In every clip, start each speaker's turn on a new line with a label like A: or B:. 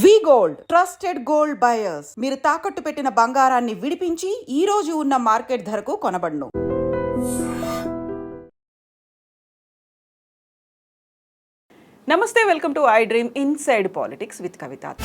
A: వి gold trusted gold buyers మీరు తాకట్టు పెట్టిన బంగారాన్ని విడిపించి ఈ రోజు ఉన్న మార్కెట్ ధరకు కొనబడును. నమస్తే, welcome to iDream inside politics with Kavitha.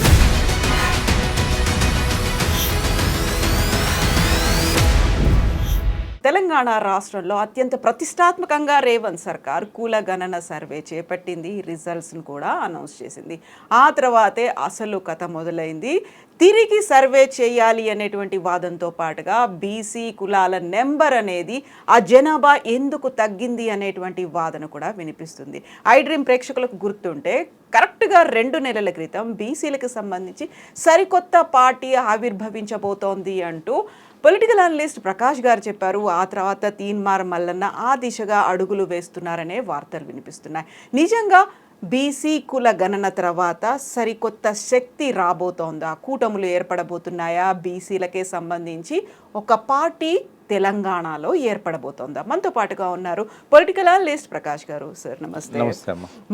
A: Telangana రాష్ట్రంలో అత్యంత ప్రతిష్టాత్మకంగా రేవంత్ సర్కార్ కులగణన సర్వే చేపట్టింది. రిజల్ట్స్ను కూడా అనౌన్స్ చేసింది. ఆ తర్వాతే అసలు కథ మొదలైంది. తిరిగి సర్వే చేయాలి అనేటువంటి వాదంతో పాటుగా బీసీ కులాల నెంబర్ అనేది ఆ జనాభా ఎందుకు తగ్గింది అనేటువంటి వాదన కూడా వినిపిస్తుంది. ఐ డ్రీమ్ ప్రేక్షకులకు గుర్తుంటే కరెక్ట్గా 2 నెలల క్రితం బీసీలకు సంబంధించి సరికొత్త పార్టీ ఆవిర్భవించబోతోంది అంటూ పొలిటికల్ అనలిస్ట్ ప్రకాష్ గారు చెప్పారు. ఆ తర్వాత తీన్మార్ మల్లన్న ఆ దిశగా అడుగులు వేస్తున్నారనే వార్తలు వినిపిస్తున్నాయి. నిజంగా బీసీ కుల గణన తర్వాత సరికొత్త శక్తి రాబోతోందా? కూటములు ఏర్పడబోతున్నాయా? బీసీలకే సంబంధించి ఒక పార్టీ తెలంగాణలో ఏర్పడబోతోందా? మనతో పాటుగా ఉన్నారు పొలిటికల్ అనలిస్ట్ ప్రకాష్ గారు. సార్ నమస్తే.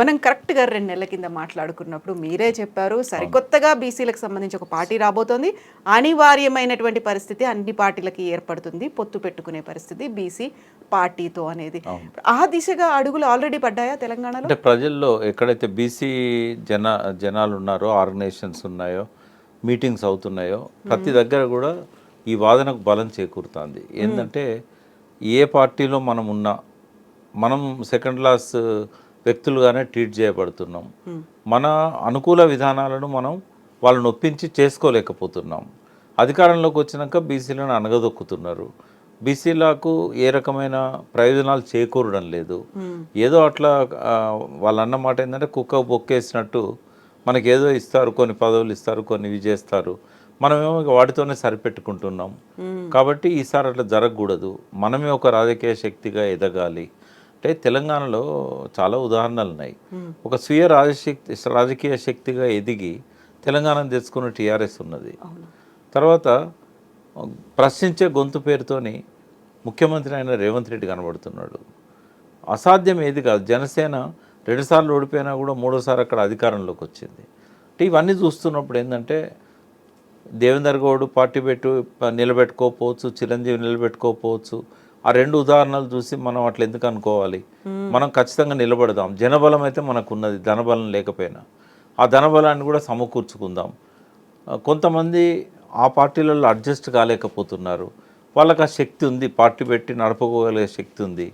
A: మనం కరెక్ట్గా 2 నెలల కింద మాట్లాడుకున్నప్పుడు మీరే చెప్పారు సరికొత్తగా బీసీలకు సంబంధించి ఒక పార్టీ రాబోతోంది. అనివార్యమైనటువంటి పరిస్థితి అన్ని పార్టీలకి ఏర్పడుతుంది, పొత్తు పెట్టుకునే పరిస్థితి బీసీ పార్టీతో అనేది. ఆ దిశగా అడుగులు ఆల్రెడీ పడ్డాయా తెలంగాణలో?
B: అంటే ప్రజల్లో ఎక్కడైతే బీసీ జనాలు ఉన్నారో, ఆర్గనైజేషన్స్ ఉన్నాయో, మీటింగ్స్ అవుతున్నాయో ప్రతి దగ్గర కూడా ఈ వాదనకు బలం చేకూరుతుంది. ఏంటంటే ఏ పార్టీలో మనం ఉన్నా మనం సెకండ్ క్లాస్ వ్యక్తులుగానే ట్రీట్ చేయబడుతున్నాం. మన అనుకూల విధానాలను మనం వాళ్ళని ఒప్పించి చేసుకోలేకపోతున్నాం. అధికారంలోకి వచ్చినాక బీసీలను అనగదొక్కుతున్నారు. బీసీలకు ఏ రకమైన ప్రయోజనాలు చేకూరడం లేదు. ఏదో అట్లా వాళ్ళు అన్నమాట ఏంటంటే కుక్క బొక్కేసినట్టు మనకేదో ఇస్తారు, కొన్ని పదవులు ఇస్తారు, కొన్ని ఇవి చేస్తారు, మనమేమో వాటితోనే సరిపెట్టుకుంటున్నాం. కాబట్టి ఈసారి అట్లా జరగకూడదు, మనమే ఒక రాజకీయ శక్తిగా ఎదగాలి. అంటే తెలంగాణలో చాలా ఉదాహరణలు ఉన్నాయి. ఒక స్వీయ రాజకీయ శక్తిగా ఎదిగి తెలంగాణను తెచ్చుకున్న టీఆర్ఎస్ ఉన్నది. తర్వాత ప్రశ్నించే గొంతు పేరుతోని ముఖ్యమంత్రి అయిన రేవంత్ రెడ్డి కనబడుతున్నాడు. అసాధ్యం ఏది కాదు. జనసేన 2 సార్లు ఓడిపోయినా కూడా 3వ సారి అక్కడ అధికారంలోకి వచ్చింది. అంటే ఇవన్నీ చూస్తున్నప్పుడు ఏంటంటే దేవేందర్ గౌడ్ పార్టీ నిలబెట్టుకోకపోవచ్చు, చిరంజీవి నిలబెట్టుకోకపోవచ్చు. ఆ 2 ఉదాహరణలు చూసి మనం అట్లా ఎందుకు అనుకోవాలి? మనం ఖచ్చితంగా నిలబడదాం. జనబలం అయితే మనకు ఉన్నది, ధనబలం లేకపోయినా ఆ ధనబలాన్ని కూడా సమకూర్చుకుందాం. కొంతమంది ఆ పార్టీలలో అడ్జస్ట్ కాలేకపోతున్నారు. వాళ్ళకి ఆ శక్తి ఉంది, పార్టీ పెట్టి నడుపుకోగలిగే శక్తి ఉంది.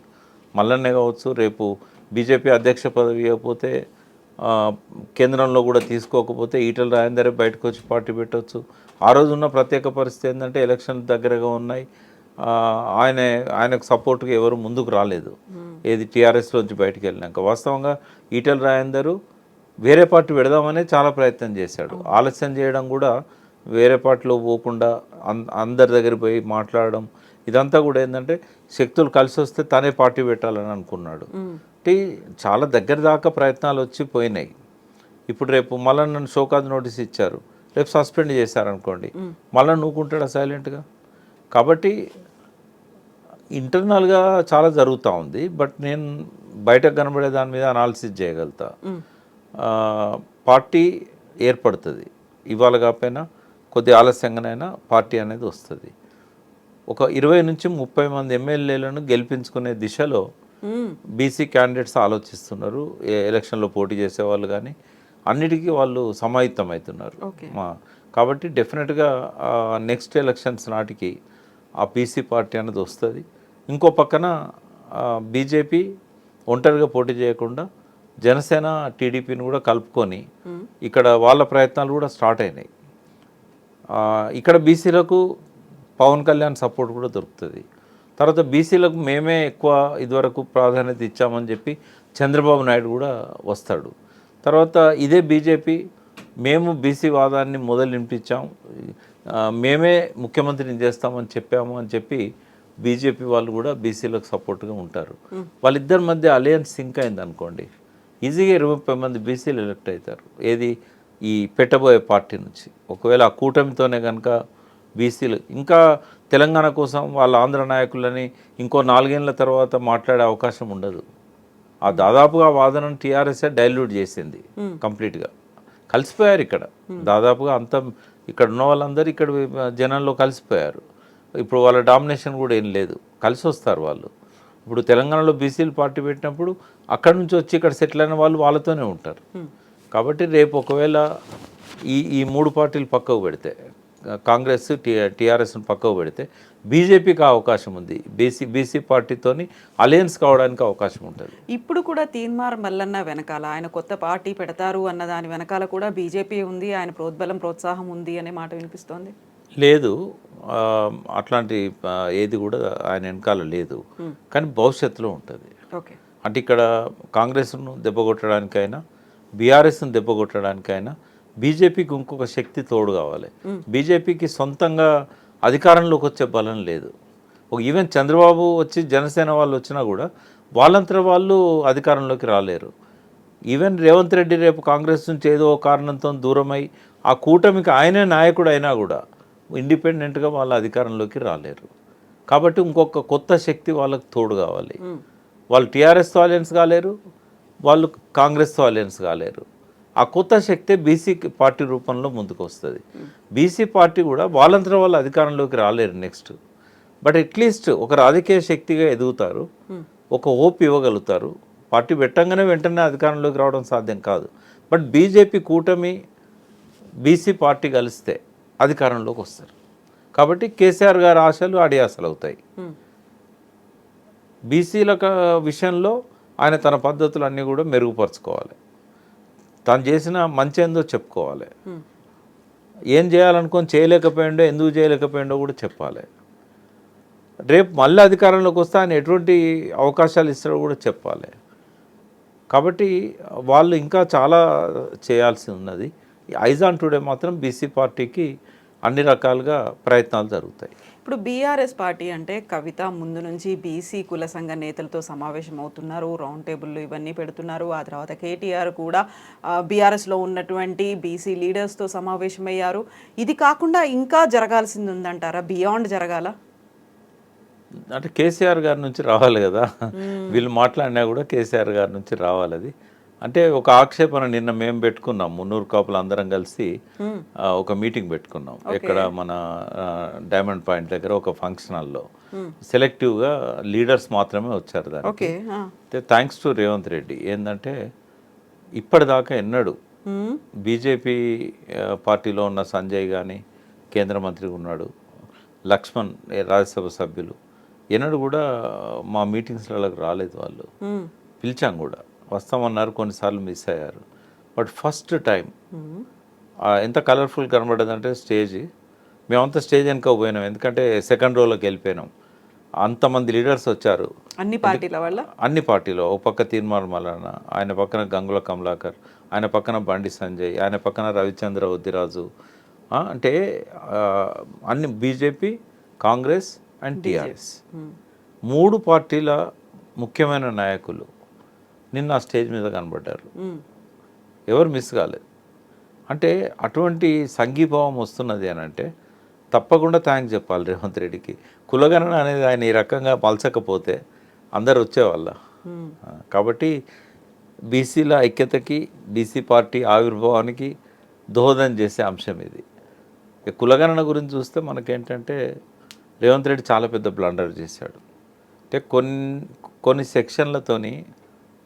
B: మల్లన్నే కావచ్చు, రేపు బీజేపీ అధ్యక్ష పదవి ఇవ్వకపోతే, కేంద్రంలో కూడా తీసుకోకపోతే ఈటెల రాజేందర్ బయటకు వచ్చి పార్టీ పెట్టవచ్చు. ఆ రోజు ఉన్న ప్రత్యేక పరిస్థితి ఏంటంటే ఎలక్షన్ దగ్గరగా ఉన్నాయి. ఆయనకు సపోర్ట్గా ఎవరు ముందుకు రాలేదు, ఏది టీఆర్ఎస్లోంచి బయటకు వెళ్ళినాక. వాస్తవంగా ఈటెల రాజేందర్ వేరే పార్టీ పెడదామనే చాలా ప్రయత్నం చేశాడు. ఆలస్యం చేయడం కూడా, వేరే పార్టీలో పోకుండా అందరి దగ్గర పోయి మాట్లాడడం, ఇదంతా కూడా ఏంటంటే శక్తులు కలిసి వస్తే తనే పార్టీ పెట్టాలని అనుకున్నాడు. అంటే చాలా దగ్గర దాకా ప్రయత్నాలు వచ్చి పోయినాయి. ఇప్పుడు రేపు మళ్ళీ నన్ను షోకాజ్ నోటీస్ ఇచ్చారు, రేపు సస్పెండ్ చేశారనుకోండి, మళ్ళీ నూకుంటాడా సైలెంట్గా? కాబట్టి ఇంటర్నల్గా చాలా జరుగుతూ ఉంది. బట్ నేను బయటకు కనబడే దాని మీద అనాలిసిస్ చేయగలుగుతా. పార్టీ ఏర్పడుతుంది, ఇవాళ కాకపోయినా కొద్ది ఆలస్యంగానైనా పార్టీ అనేది వస్తుంది. ఒక 20 నుంచి 30 మంది ఎమ్మెల్యేలను గెలిపించుకునే దిశలో బీసీ క్యాండిడేట్స్ ఆలోచిస్తున్నారు. ఎలక్షన్లో పోటీ చేసేవాళ్ళు కానీ అన్నిటికీ వాళ్ళు సమాహితం అవుతున్నారు. కాబట్టి డెఫినెట్గా నెక్స్ట్ ఎలక్షన్స్ నాటికి ఆ బీసీ పార్టీ అనేది వస్తుంది. ఇంకో పక్కన బీజేపీ ఒంటరిగా పోటీ చేయకుండా జనసేన టీడీపీని కూడా కలుపుకొని ఇక్కడ వాళ్ళ ప్రయత్నాలు కూడా స్టార్ట్ అయినాయి. ఇక్కడ బీసీలకు పవన్ కళ్యాణ్ సపోర్ట్ కూడా దొరుకుతుంది. తర్వాత బీసీలకు మేమే ఎక్కువ ఇదివరకు ప్రాధాన్యత ఇచ్చామని చెప్పి చంద్రబాబు నాయుడు కూడా వస్తాడు. తర్వాత ఇదే బీజేపీ మేము బీసీ వాదాన్ని నింపించాం, మేమే ముఖ్యమంత్రిని చేస్తామని చెప్పాము అని చెప్పి బీజేపీ వాళ్ళు కూడా బీసీలకు సపోర్ట్గా ఉంటారు. వాళ్ళిద్దరి మధ్య అలయన్స్ సింక్ అయింది అనుకోండి, ఈజీగా 20 మంది బీసీలు ఎలక్ట్ అవుతారు. ఏది ఈ పెట్టబోయే పార్టీ నుంచి. ఒకవేళ ఆ కూటమితోనే కనుక బీసీలు ఇంకా తెలంగాణ కోసం వాళ్ళ ఆంధ్ర నాయకులని ఇంకో 4 ఏళ్ల తర్వాత మాట్లాడే అవకాశం ఉండదు. ఆ దాదాపుగా వాదనను టీఆర్ఎస్ఏ డైల్యూట్ చేసింది కంప్లీట్గా. కలిసిపోయారు ఇక్కడ దాదాపుగా అంత ఇక్కడ ఉన్న వాళ్ళందరూ ఇక్కడ జనంలో కలిసిపోయారు. ఇప్పుడు వాళ్ళ డామినేషన్ కూడా ఏం లేదు, కలిసి వస్తారు వాళ్ళు. ఇప్పుడు తెలంగాణలో బీసీలు పార్టీ పెట్టినప్పుడు అక్కడి నుంచి వచ్చి ఇక్కడ సెటిల్ అయిన వాళ్ళు వాళ్ళతోనే ఉంటారు. కాబట్టి రేపు ఒకవేళ ఈ మూడు పార్టీలు పక్కకు పెడితే, కాంగ్రెస్ టీఆర్ఎస్ని పక్కకు పెడితే బీజేపీకి అవకాశం ఉంది, బీసీ పార్టీతోని అలయన్స్ కావడానికి అవకాశం ఉంటుంది.
A: ఇప్పుడు కూడా తీన్మార్ మల్లన్న వెనకాల ఆయన కొత్త పార్టీ పెడతారు అన్న దాని వెనకాల కూడా బీజేపీ ఉంది, ఆయన ప్రోత్సాహం ఉంది అనే మాట వినిపిస్తోంది.
B: లేదు, అట్లాంటి ఏది కూడా ఆయన వెనకాల లేదు, కానీ భవిష్యత్తులో ఉంటుంది.
A: ఓకే,
B: అంటే ఇక్కడ కాంగ్రెస్ను దెబ్బకొట్టడానికైనా బీఆర్ఎస్ను దెబ్బకొట్టడానికైనా బీజేపీకి ఇంకొక శక్తి తోడు కావాలి. బీజేపీకి సొంతంగా అధికారంలోకి వచ్చే బలం లేదు. ఈవెన్ చంద్రబాబు వచ్చి జనసేన వాళ్ళు వచ్చినా కూడా వాళ్ళంతా వాళ్ళు అధికారంలోకి రాలేరు. ఈవెన్ రేవంత్ రెడ్డి రేపు కాంగ్రెస్ నుంచి ఏదో కారణంతో దూరమై ఆ కూటమికి ఆయనే నాయకుడు అయినా కూడా ఇండిపెండెంట్గా వాళ్ళ అధికారంలోకి రాలేరు. కాబట్టి ఇంకొక కొత్త శక్తి వాళ్ళకి తోడు కావాలి. వాళ్ళు టీఆర్ఎస్తో అలయన్స్ కాలేరు, వాళ్ళు కాంగ్రెస్తో అలయన్స్ కాలేరు. ఆ కొత్త శక్తి బీసీ పార్టీ రూపంలో ముందుకు వస్తుంది. బీసీ పార్టీ కూడా వాళ్ళంతా వాళ్ళు అధికారంలోకి రాలేరు నెక్స్ట్, బట్ అట్లీస్ట్ ఒక రాజకీయ శక్తిగా ఎదుగుతారు, ఒక ఓపు ఇవ్వగలుగుతారు. పార్టీ పెట్టంగానే వెంటనే అధికారంలోకి రావడం సాధ్యం కాదు, బట్ బీజేపీ కూటమి బీసీ పార్టీ కలిస్తే అధికారంలోకి వస్తారు. కాబట్టి కేసీఆర్ గారి ఆశలు అడియాసలు అవుతాయి. బీసీల విషయంలో ఆయన తన పద్ధతులు అన్నీ కూడా మెరుగుపరుచుకోవాలి, తను చేసిన మంచి ఏందో చెప్పుకోవాలి, ఏం చేయాలనుకొని చేయలేకపోయిండో ఎందుకు చేయలేకపోయిండో కూడా చెప్పాలి. రేపు మళ్ళీ అధికారంలోకి వస్తే ఆయన ఎటువంటి అవకాశాలు ఇస్తారో కూడా చెప్పాలి. కాబట్టి వాళ్ళు ఇంకా చాలా చేయాల్సి ఉన్నది. ఐజాన్ టుడే మాత్రం బీసీ పార్టీకి అన్ని రకాలుగా ప్రయత్నాలు జరుగుతాయి.
A: ఇప్పుడు బీఆర్ఎస్ పార్టీ అంటే కవిత ముందు నుంచి బీసీ కుల సంఘ నేతలతో సమావేశం అవుతున్నారు, రౌండ్ టేబుల్లు ఇవన్నీ పెడుతున్నారు. ఆ తర్వాత కేటీఆర్ కూడా బీఆర్ఎస్లో ఉన్నటువంటి బీసీ లీడర్స్తో సమావేశమయ్యారు. ఇది కాకుండా ఇంకా జరగాల్సింది ఉందంటారా? బియాండ్ జరగాల
B: అంటే కేసీఆర్ గారి నుంచి రావాలి కదా, వీళ్ళు మాట్లాడినా కూడా కేసీఆర్ గారి నుంచి రావాలి. అది అంటే ఒక ఆక్షేపణ నిన్న మేము పెట్టుకున్నాం, మున్నూరు కాపులు అందరం కలిసి ఒక మీటింగ్ పెట్టుకున్నాం. ఇక్కడ మన డైమండ్ పాయింట్ దగ్గర ఒక ఫంక్షన్ హాల్లో. సెలెక్టివ్గా లీడర్స్ మాత్రమే వచ్చారు దానికి. Thanks to Revanth Reddy. ఏంటంటే ఇప్పటిదాకా ఎన్నడూ బీజేపీ పార్టీలో ఉన్న సంజయ్ కానీ కేంద్ర మంత్రిగా ఉన్నాడు, లక్ష్మణ్ రాజ్యసభ సభ్యులు ఎన్నడూ కూడా మా మీటింగ్స్లకు రాలేదు. వాళ్ళు పిలిచాం కూడా, వస్తామన్నారు, కొన్నిసార్లు మిస్ అయ్యారు. బట్ ఫస్ట్ టైం ఎంత కలర్ఫుల్ కనబడదంటే స్టేజ్, మేమంతా స్టేజ్ వెనుక పోయినాం, ఎందుకంటే సెకండ్ రోలోకి వెళ్ళిపోయినాం. అంతమంది లీడర్స్ వచ్చారు
A: అన్ని పార్టీల వల్ల. అన్ని
B: పార్టీలో ఒక పక్క తీన్మార్ మల్లన్న, ఆయన పక్కన గంగుల కమలాకర్, ఆయన పక్కన బండి సంజయ్, ఆయన పక్కన రవిచంద్ర ఉద్దిరాజు, అంటే అన్ని బీజేపీ, కాంగ్రెస్ అండ్ టీఆర్ఎస్ మూడు పార్టీల ముఖ్యమైన నాయకులు నిన్న ఆ స్టేజ్ మీద కనబడ్డారు. ఎవరు మిస్ కాలేదు. అంటే అటువంటి సంఘీభావం వస్తున్నది అని అంటే తప్పకుండా థ్యాంక్స్ చెప్పాలి రేవంత్ రెడ్డికి. కులగణన అనేది ఆయన ఈ రకంగా మలచకపోతే అందరు వచ్చేవాళ్ళ. కాబట్టి బీసీల ఐక్యతకి, బీసీ పార్టీ ఆవిర్భావానికి దోహదం చేసే అంశం ఇది. కులగణన గురించి చూస్తే మనకేంటంటే రేవంత్ రెడ్డి చాలా పెద్ద బ్లండర్ చేశాడు. అంటే కొన్ని సెక్షన్లతోని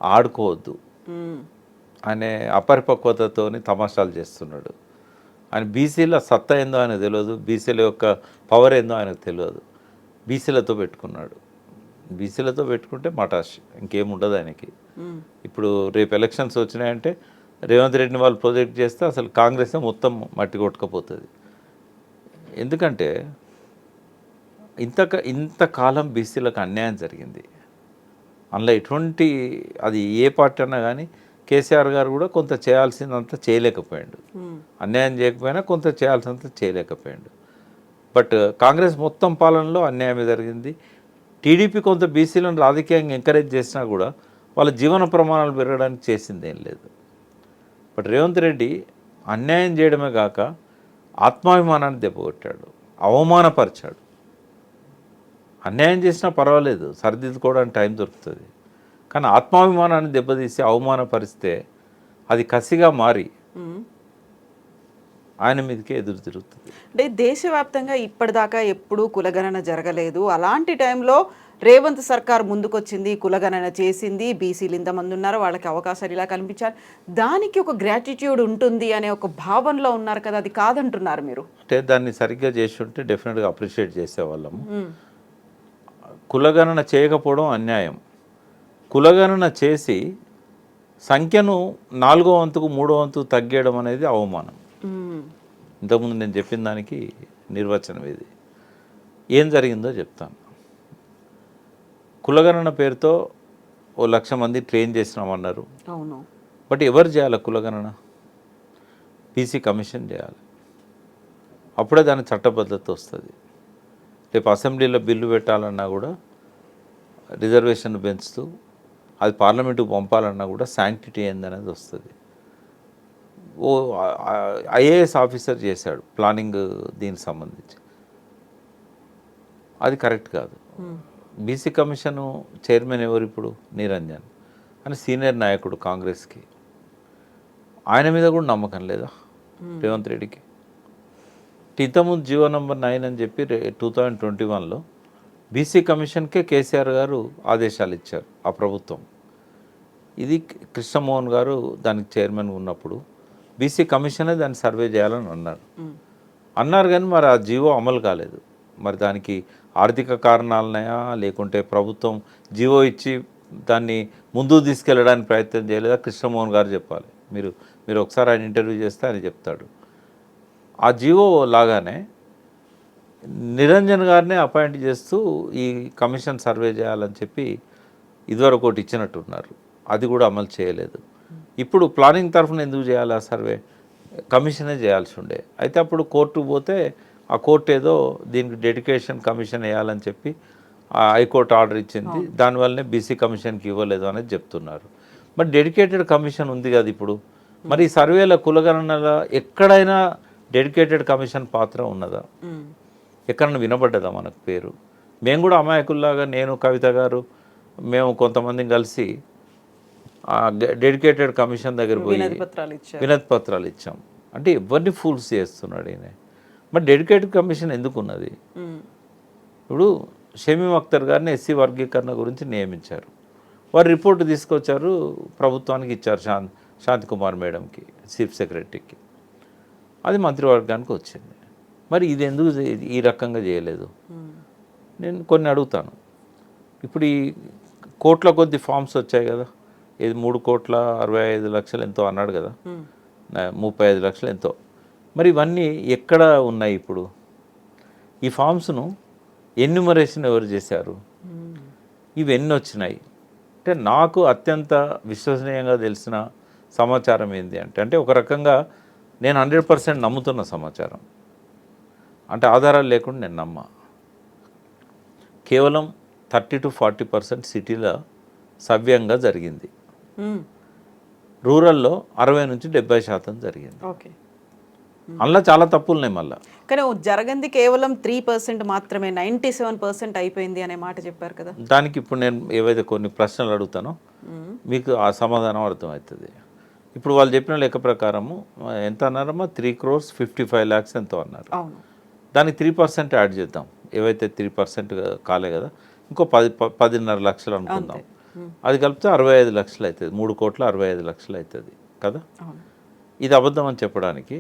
B: ఆడుకోవద్దు అనే అపరిపక్వతతోని తమాషాలు చేస్తున్నాడు. ఆయన బీసీల సత్తా ఏందో ఆయనకు తెలియదు, బీసీల యొక్క పవర్ ఏందో ఆయనకు తెలియదు. బీసీలతో పెట్టుకున్నాడు. బీసీలతో పెట్టుకుంటే మటాష్, ఇంకేముండదు ఆయనకి. ఇప్పుడు రేపు ఎలక్షన్స్ వచ్చినాయంటే రేవంత్ రెడ్డిని వాళ్ళు ప్రొజెక్ట్ చేస్తే అసలు కాంగ్రెస్ మొత్తం మట్టి కొట్టుకపోతుంది. ఎందుకంటే ఇంతకాలం బీసీలకు అన్యాయం జరిగింది. అందులో ఎటువంటి, అది ఏ పార్టీ అన్నా కానీ కేసీఆర్ గారు కూడా కొంత చేయాల్సిందంతా చేయలేకపోయాడు. అన్యాయం చేయకపోయినా కొంత చేయాల్సినంత చేయలేకపోయాడు. బట్ కాంగ్రెస్ మొత్తం పాలనలో అన్యాయమే జరిగింది. టీడీపీ కొంత బీసీలను రాజకీయంగా ఎంకరేజ్ చేసినా కూడా వాళ్ళ జీవన ప్రమాణాలు పెరగడానికి చేసింది ఏం లేదు. బట్ రేవంత్ రెడ్డి అన్యాయం చేయడమే కాక ఆత్మాభిమానాన్ని దెబ్బకొట్టాడు, అవమానపరిచాడు. అన్యాయం చేసినా పర్వాలేదు, సరిదిద్దుకోవడానికి టైం దొరుకుతుంది. కానీ ఆత్మాభిమానాన్ని దెబ్బతీసి అవమానపరిస్తే అది కసిగా మారి ఆయన మీదకే ఎదురు తిరుగుతుంది.
A: అంటే దేశవ్యాప్తంగా ఇప్పటిదాకా ఎప్పుడూ కులగణన జరగలేదు. అలాంటి టైంలో రేవంత్ సర్కార్ ముందుకొచ్చింది, కులగణన చేసింది, బీసీలు ఇంతమంది ఉన్నారు, వాళ్ళకి అవకాశాలు ఇలా కల్పించాలి. దానికి ఒక గ్రాటిట్యూడ్ ఉంటుంది అనే ఒక భావనలో ఉన్నారు కదా, అది కాదంటున్నారు మీరు.
B: అంటే దాన్ని సరిగ్గా చేసి ఉంటే డెఫినెట్గా అప్రిషియేట్ చేసేవాళ్ళము. కులగణన చేయకపోవడం అన్యాయం. కులగణన చేసి సంఖ్యను 4వ వంతుకు 3వ వంతు తగ్గేయడం అనేది అవమానం. ఇంతకుముందు నేను చెప్పిన దానికి నిర్వచనం ఇది. ఏం జరిగిందో చెప్తాను. కులగణన పేరుతో 1,00,000 మంది ట్రైన్ చేసినామన్నారు.
A: అవును.
B: బట్ ఎవరు చేయాలి కులగణన? బీసీ కమిషన్ చేయాలి. అప్పుడే దాని చట్టబద్ధత వస్తుంది. రేపు అసెంబ్లీలో బిల్లు పెట్టాలన్నా కూడా రిజర్వేషన్ పెంచుతూ అది పార్లమెంటుకు పంపాలన్నా కూడా శాంక్టిటీ ఏందనేది వస్తుంది. ఓ ఐఏఎస్ ఆఫీసర్ చేశాడు ప్లానింగ్ దీనికి సంబంధించి. అది కరెక్ట్ కాదు. బీసీ కమిషను చైర్మన్ ఎవరు ఇప్పుడు? నిరంజన్ అని సీనియర్ నాయకుడు కాంగ్రెస్కి. ఆయన మీద కూడా నమ్మకం లేదా రేవంత్ రెడ్డికి? ఇంతకుముందు జీవో నంబర్ 9 అని చెప్పి 2021లో బీసీ కమిషన్కే కేసీఆర్ గారు ఆదేశాలు ఇచ్చారు ఆ ప్రభుత్వం. ఇది కృష్ణమోహన్ గారు దానికి చైర్మన్ ఉన్నప్పుడు బీసీ కమిషనే దాన్ని సర్వే చేయాలని అన్నారు కానీ మరి ఆ జీవో అమలు కాలేదు. మరి దానికి ఆర్థిక కారణాలున్నాయా, లేకుంటే ప్రభుత్వం జీవో ఇచ్చి దాన్ని ముందుకు తీసుకెళ్ళడానికి ప్రయత్నం చేయలేదా? కృష్ణమోహన్ గారు చెప్పాలి. మీరు ఒకసారి ఆయన ఇంటర్వ్యూ చేస్తే ఆయన చెప్తాడు. ఆ జీవో లాగానే నిరంజన్ గారినే అపాయింట్ చేస్తూ ఈ కమిషన్ సర్వే చేయాలని చెప్పి ఇదివరకు ఒకటి ఇచ్చినట్టున్నారు. అది కూడా అమలు చేయలేదు. ఇప్పుడు ప్లానింగ్ తరఫున ఎందుకు చేయాలి ఆ సర్వే? కమిషనే చేయాల్సి ఉండే. అయితే అప్పుడు కోర్టుకు పోతే ఆ కోర్టు ఏదో దీనికి డెడికేషన్ కమిషన్ వేయాలని చెప్పి ఆ హైకోర్టు ఆర్డర్ ఇచ్చింది. దానివల్లనే బీసీ కమిషన్కి ఇవ్వలేదు అనేది చెప్తున్నారు. మరి డెడికేటెడ్ కమిషన్ ఉంది కదా ఇప్పుడు. మరి ఈ సర్వేల కులగణనల ఎక్కడైనా డెడికేటెడ్ కమిషన్ పాత్ర ఉన్నదా? ఎక్కడన్నా వినబడ్డదా మనకు పేరు? మేము కూడా అమాయకుల్లాగా, నేను కవిత గారు మేము కొంతమందిని కలిసి డెడికేటెడ్ కమిషన్ దగ్గర పోయి వినతి పత్రాలు ఇచ్చాం. అంటే ఎవరిని ఫూల్స్ చేస్తున్నాడు ఈయన. మరి డెడికేటెడ్ కమిషన్ ఎందుకు ఉన్నది? ఇప్పుడు షమీమ్ అఖ్తర్ గారిని ఎస్సీ వర్గీకరణ గురించి నియమించారు. వారు రిపోర్టు తీసుకొచ్చారు, ప్రభుత్వానికి ఇచ్చారు, శాంతికుమార్ మేడంకి, చీఫ్ సెక్రటరీకి. అది మంత్రివర్గానికి వచ్చింది. మరి ఇది ఎందుకు ఈ రకంగా చేయలేదు? నేను కొన్ని అడుగుతాను. ఇప్పుడు ఈ కోట్ల కొద్ది ఫామ్స్ వచ్చాయి కదా, ఇది 3,65,00,000 ఎంతో అన్నాడు కదా, 35 లక్షలు ఎంతో. మరి ఇవన్నీ ఎక్కడ ఉన్నాయి ఇప్పుడు? ఈ ఫామ్స్ను ఎన్యూమరేషన్ ఎవరు చేశారు? ఇవి ఎన్ని వచ్చినాయి? అంటే నాకు అత్యంత విశ్వసనీయంగా తెలిసిన సమాచారం ఏంటి అంటే ఒక రకంగా నేను 100% నమ్ముతున్న సమాచారం. అంటే ఆధారాలు లేకుండా నేను నమ్మా. కేవలం 30 to 40% సిటీలో సవ్యంగా జరిగింది. రూరల్లో 60 నుంచి 70% జరిగింది.
A: ఓకే.
B: అందులో చాలా తప్పులు ఉన్నాయి. మళ్ళీ
A: కానీ జరగంది కేవలం 3% మాత్రమే, 97% అయిపోయింది అనే మాట చెప్పారు కదా.
B: దానికి ఇప్పుడు నేను ఏవైతే కొన్ని ప్రశ్నలు అడుగుతానో మీకు ఆ సమాధానం అర్థమవుతుంది. ఇప్పుడు వాళ్ళు చెప్పిన లెక్క ప్రకారము ఎంత అన్నారమ్మా? 3,55,00,000 ఎంతో అన్నారు. దానికి 3% యాడ్ చేద్దాం. ఏవైతే 3% కాలే కదా, ఇంకో 10.5 లక్షలు అనుకుందాం. అది కలిపితే 65 లక్షలు అవుతుంది. 3,65,00,000 అవుతుంది కదా. ఇది అబద్ధం అని చెప్పడానికి